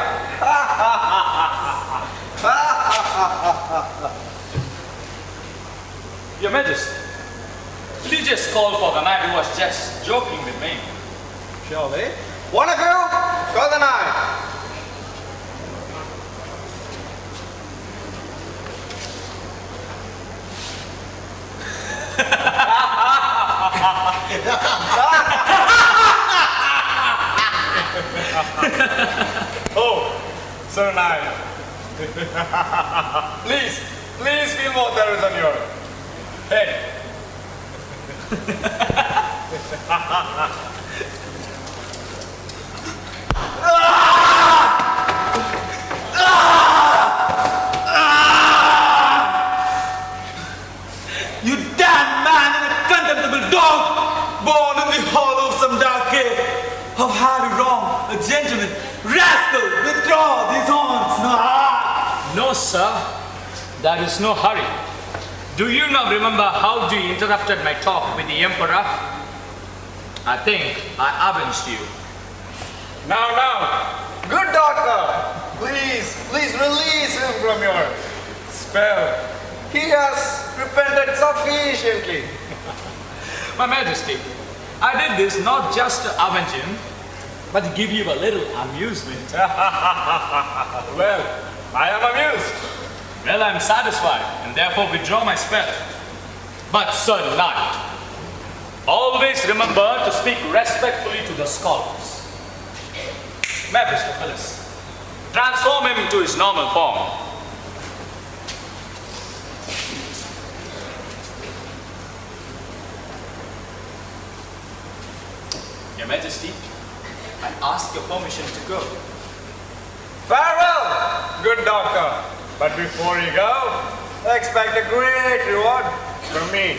Your Majesty, will you just call for the knight who was just joking with me? Surely. One of you, call the knight. Oh, Sir Knight. Please feel more terrors on your head. You damned man and a contemptible dog, born in the hollow of some dark cave. Have had you wrong, a gentleman. Rascal, withdraw these horns. No, sir. There is no hurry. Do you now remember how you interrupted my talk with the Emperor? I think I avenged you. Now, good doctor, please release him from your spell. He has repented sufficiently. My Majesty, I did this not just to avenge him, but to give you a little amusement. Well, I am amused. Well, I'm satisfied and therefore withdraw my spell. But Sir Knight, always remember to speak respectfully to the scholars. Mephistopheles, transform him into his normal form. Your Majesty, I ask your permission to go. Farewell, good doctor. But before you go, expect a great reward from me.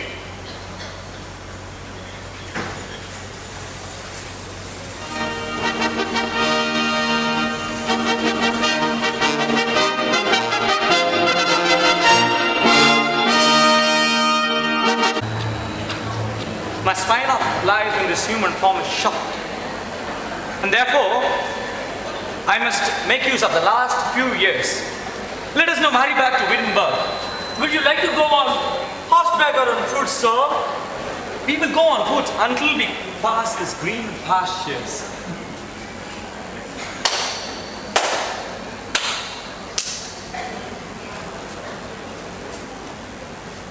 My spine of life in this human form is short. And therefore, I must make use of the last few years. Let us now hurry back to Wittenberg. Would you like to go on horseback or on foot, sir? We will go on foot until we pass this green pastures.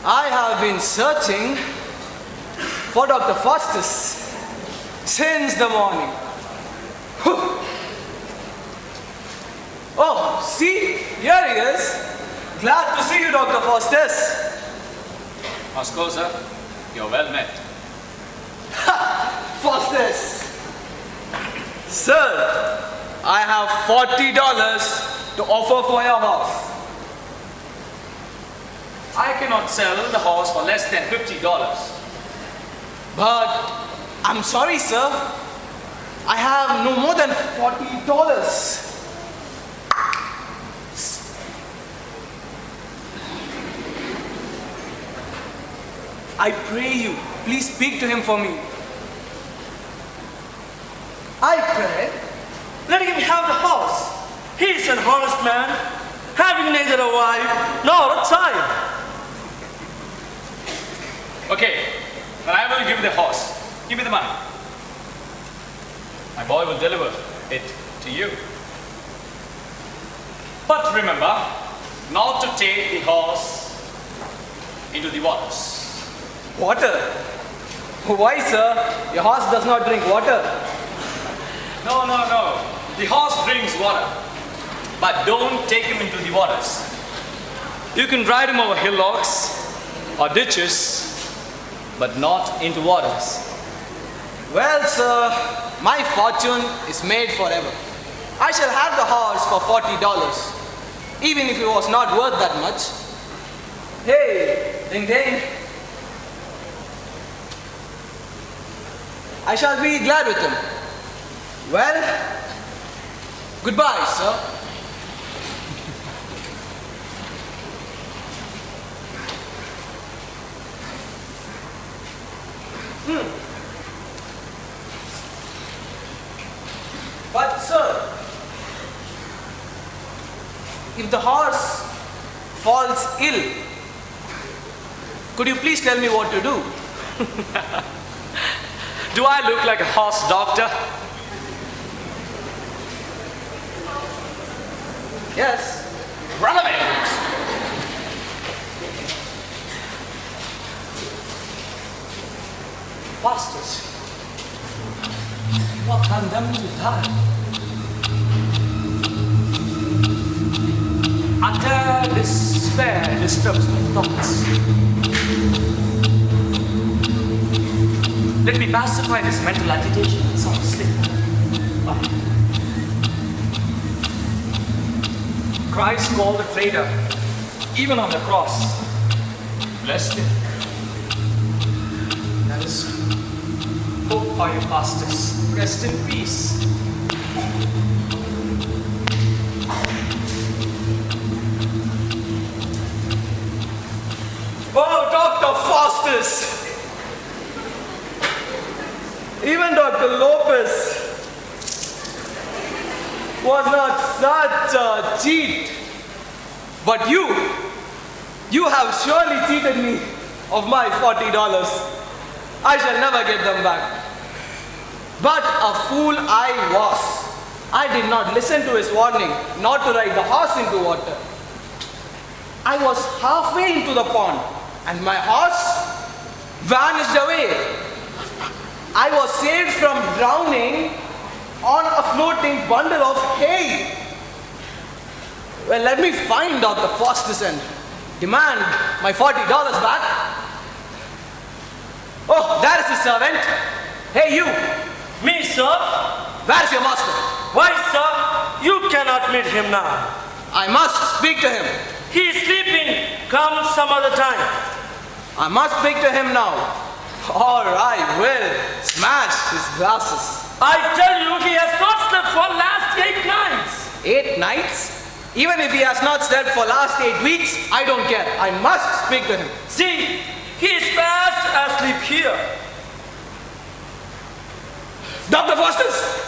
I have been searching for Dr. Faustus since the morning. Oh, see, here he is. Glad to see you, Dr. Faustus. Moscow, sir, you're well met. Faustus. Sir, I have $40 to offer for your horse. I cannot sell the horse for less than $50. But I'm sorry, sir. I have no more than $40. I pray you, please speak to him for me. I pray, let him have the horse. He is an honest man, having neither a wife nor a child. Okay, then I will give the horse. Give me the money. My boy will deliver it to you. But remember, not to take the horse into the waters. Water? Why, sir? Your horse does not drink water. No. The horse drinks water. But don't take him into the waters. You can ride him over hillocks or ditches, but not into waters. Well, sir, my fortune is made forever. I shall have the horse for $40, even if it was not worth that much. Hey, ding ding. I shall be glad with him. Well, goodbye, sir. But, sir, if the horse falls ill, could you please tell me what to do? Do I look like a horse doctor? Yes. Run away! Faustus, you are condemned to die. Utter despair disturbs my thoughts. Let me pacify this mental agitation with some sleep. Christ called a traitor, even on the cross. Blessed him. There is hope for you, Faustus. Rest in peace. Oh, Dr. Faustus. Even Dr. Lopez was not such a cheat. But you have surely cheated me of my $40. I shall never get them back. But a fool I was. I did not listen to his warning not to ride the horse into water. I was halfway into the pond and my horse vanished away. I was saved from drowning on a floating bundle of hay. Well, let me find Dr. Faustus and demand my $40 back. Oh, there is the servant. Hey, you. Me, sir? Where's your master? Why, sir? You cannot meet him now. I must speak to him. He is sleeping. Come some other time. I must speak to him now. All right, will smash his glasses. I tell you, he has not slept for last 8 nights. 8 nights? Even if he has not slept for last 8 weeks, I don't care. I must speak to him. See, he is fast asleep here. Dr. Faustus!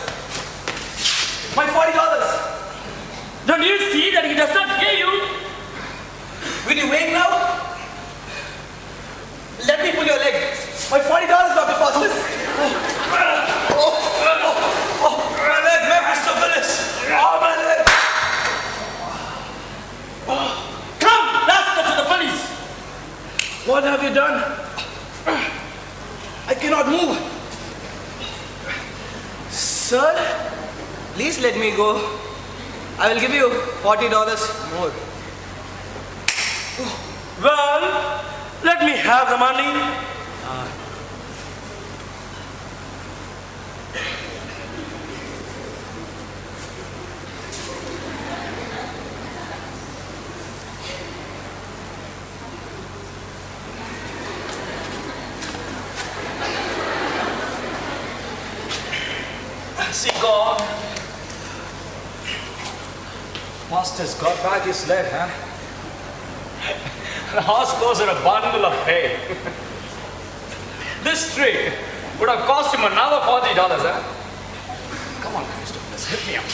My $40! Don't you see that he does not hear you? Will you wake now? Let me pull your leg. My $40, Dr. Faustus! My leg, Mr. Willis! Oh, my leg! Come, let's go to the police! What have you done? I cannot move. Sir, please let me go. I will give you $40 more. Well, let me have the money. Is he gone? Master's got back his leg, huh? The horse goes in a bundle of hay. This trick would have cost him another $40, huh? Come on, Mr. Bliss, hit me up.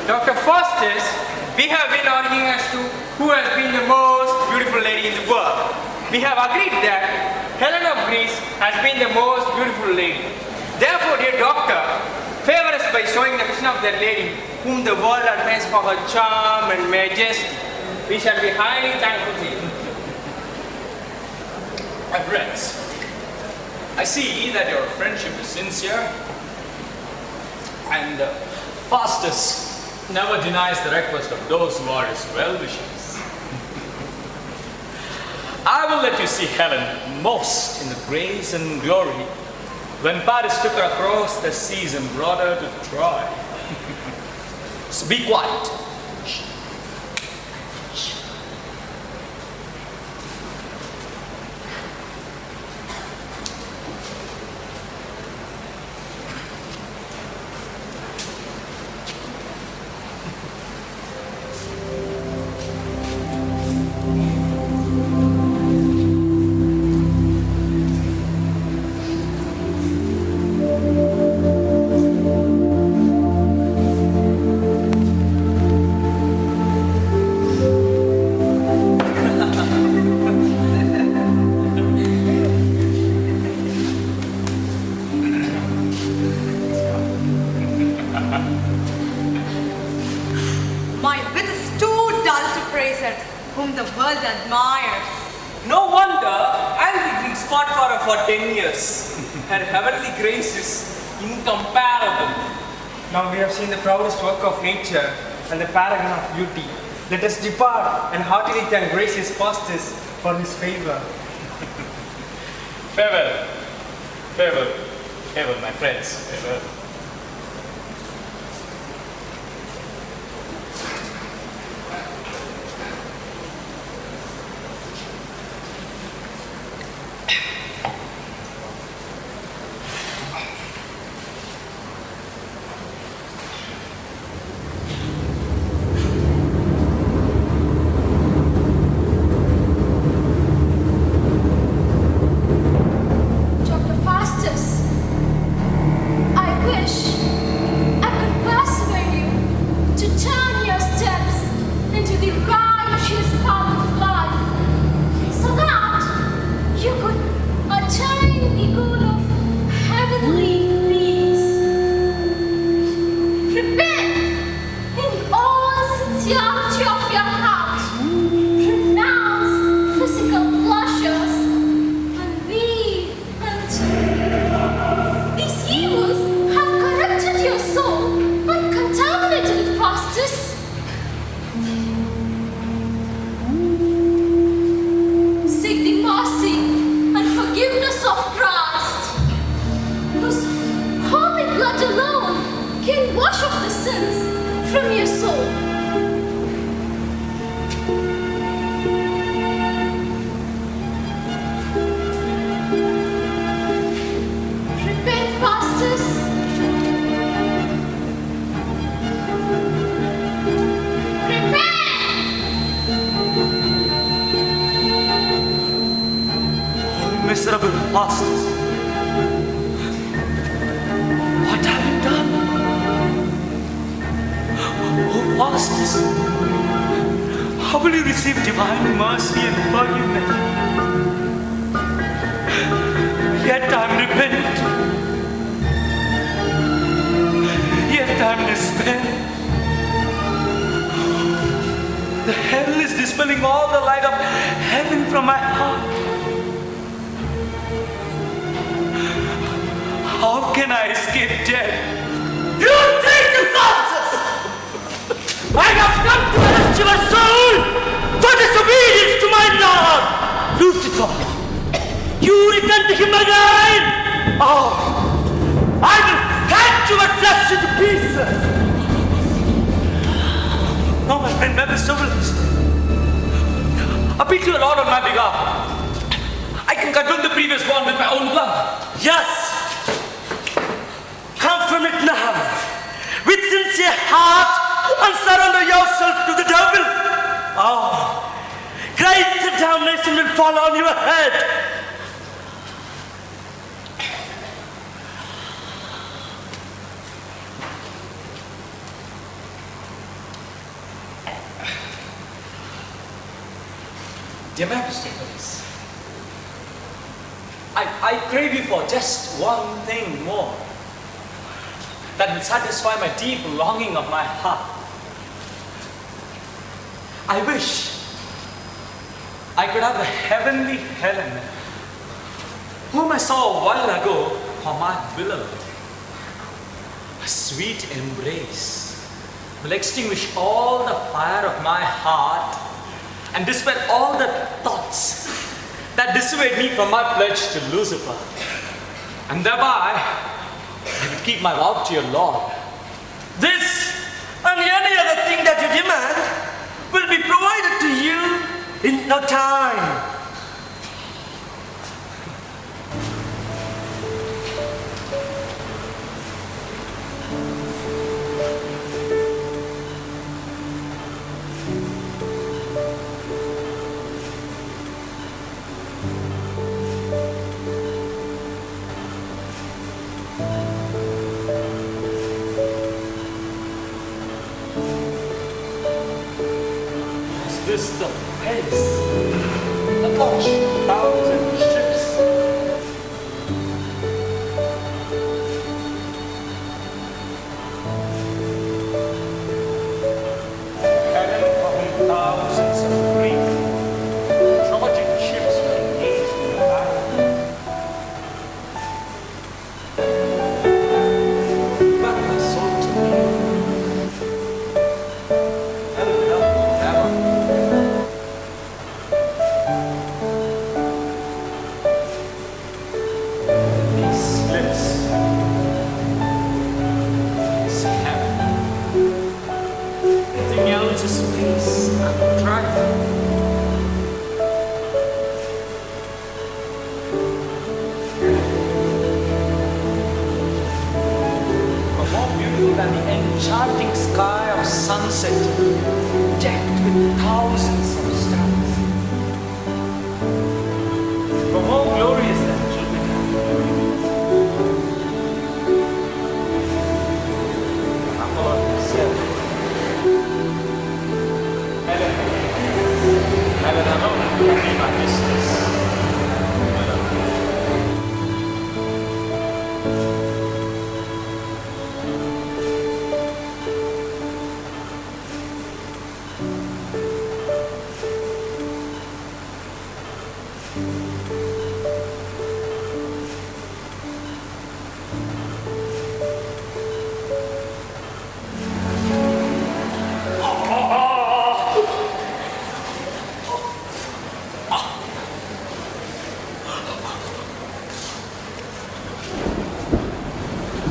Dr. Faustus, we have been arguing as to who has been the most beautiful lady in the world. We have agreed that Helen of Greece has been the most beautiful lady. Therefore, dear doctor, favor us by showing the vision of that lady whom the world admires for her charm and majesty. We shall be highly thankful to you. My friends, I see that your friendship is sincere, and Faustus never denies the request of those who are his well-wishers. I will let you see Helen most in the grace and glory when Paris took her across the seas and brought her to Troy. So be quiet. world admires. No wonder angry Greeks fought for her for 10 years. Her heavenly grace is incomparable. Now we have seen the proudest work of nature and the paragon of beauty. Let us depart and heartily thank gracious Faustus for his favor. Farewell. Farewell. Farewell, my friends. Farewell. Dr. Faustus, I wish I could persuade you to turn your steps into the righteous path of life so that you could attain the goal of heavenly peace. Repent in all sincerity of your heart. Renounce physical pleasures and be until these evils have corrupted your soul and contaminated it, Faustus. Seek the mercy and forgiveness of Christ, whose holy blood alone can wash off the sins from your soul. Repent, Faustus. Miserable Faustus. What have you done? Oh, Faustus. How will you receive divine mercy and forgiveness? Yet I'm repentant. Yet I'm despair. The hell is dispelling all the light of heaven from my heart. How can I escape death? You traitor Faustus! I have come to arrest your soul for disobedience to my Lord! Lucifer, you return to him again! Oh, I will cut your flesh into pieces! No, my friend, never so will. Appeal to the Lord on my behalf. I can condone the previous one with my own blood. Yes! Come from it now, with sincere heart, and surrender yourself to the devil. Oh, great damnation will fall on your head. Dear Majesty, please. I crave you for just one thing more that will satisfy my deep longing of my heart. I wish I could have the heavenly Helen whom I saw a while ago for my beloved. A sweet embrace will extinguish all the fire of my heart and dispel all the thoughts that dissuade me from my pledge to Lucifer. And thereby, I will keep my vow to your Lord. This and any other thing that you demand will be provided to you in no time. Is the place that launch 1,000 ships. Heaven from thousands of Greeks enchanting sky of sunset, decked with thousands of stars. For more glorious than Jupiter, Apollo himself. Heaven alone can be my business.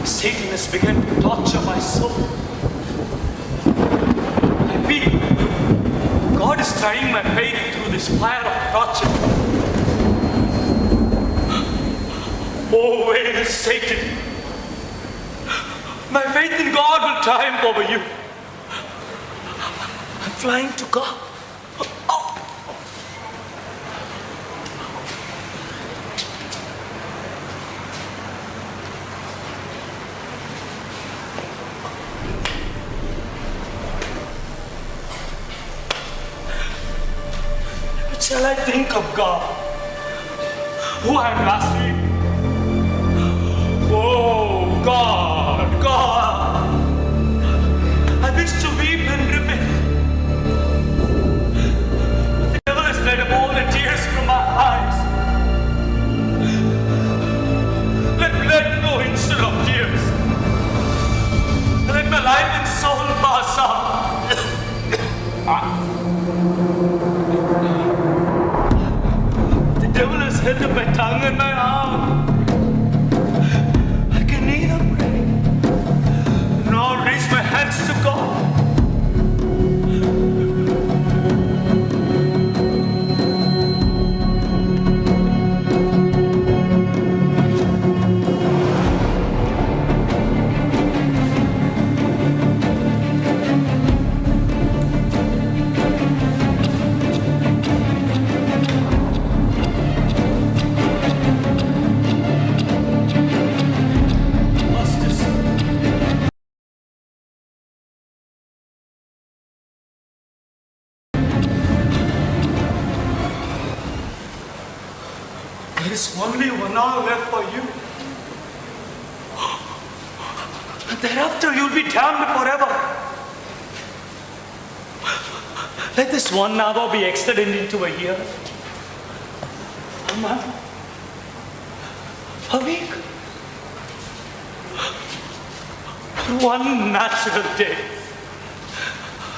Satan has begun to torture my soul. I feel God is trying my faith through this fire of torture. Oh, where is Satan? My faith in God will triumph over you. I'm flying to God. Shall I think of God, who I am blaspheming? Oh, God, God, I wish to weep and repent. The devil has led up all the tears from my eyes. Let blood flow instead of tears. Let my life and soul pass out. The devil has held up my tongue and my arm. I can neither pray nor raise my hands to God. There is only 1 hour left for you. And thereafter you'll be damned forever. Let this 1 hour be extended into a year, a month, a week, one natural day,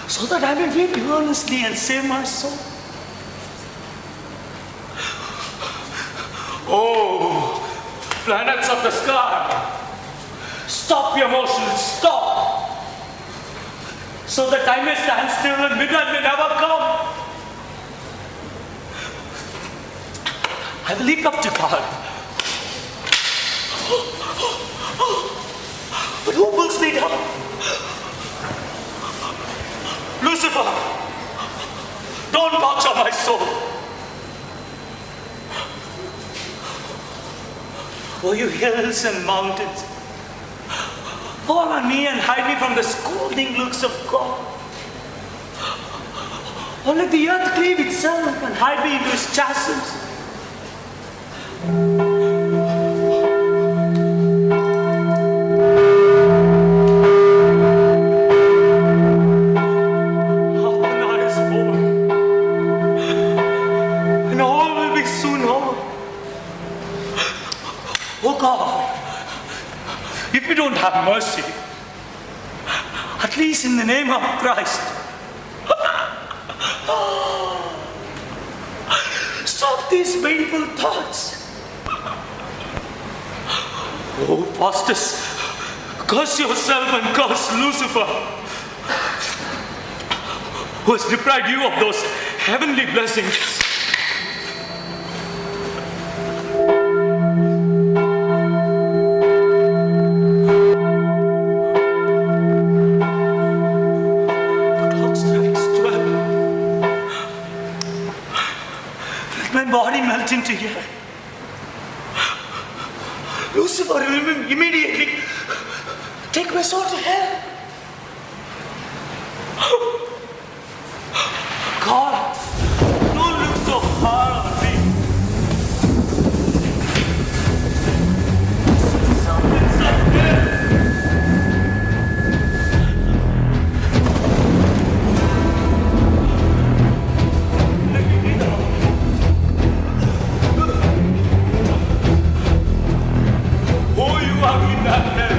so that I may weep earnestly and save my soul. Oh, planets of the sky, stop your motion, stop, so that I may stand still and midnight may never come. I will leap up to God. But who pulls me down? Lucifer, don't torture my soul. Oh, you hills and mountains, fall on me and hide me from the scolding looks of God. Or let the earth cleave itself and hide me into its chasms. Half an hour is over, and all will be soon over. Oh God, if you don't have mercy, at least in the name of Christ, stop these painful thoughts. Oh Faustus, curse yourself and curse Lucifer, who has deprived you of those heavenly blessings. Lucifer, immediately take my soul to hell. God, don't look so hard on me. Something's up there. Let me breathe out. Oh, you are in that hell.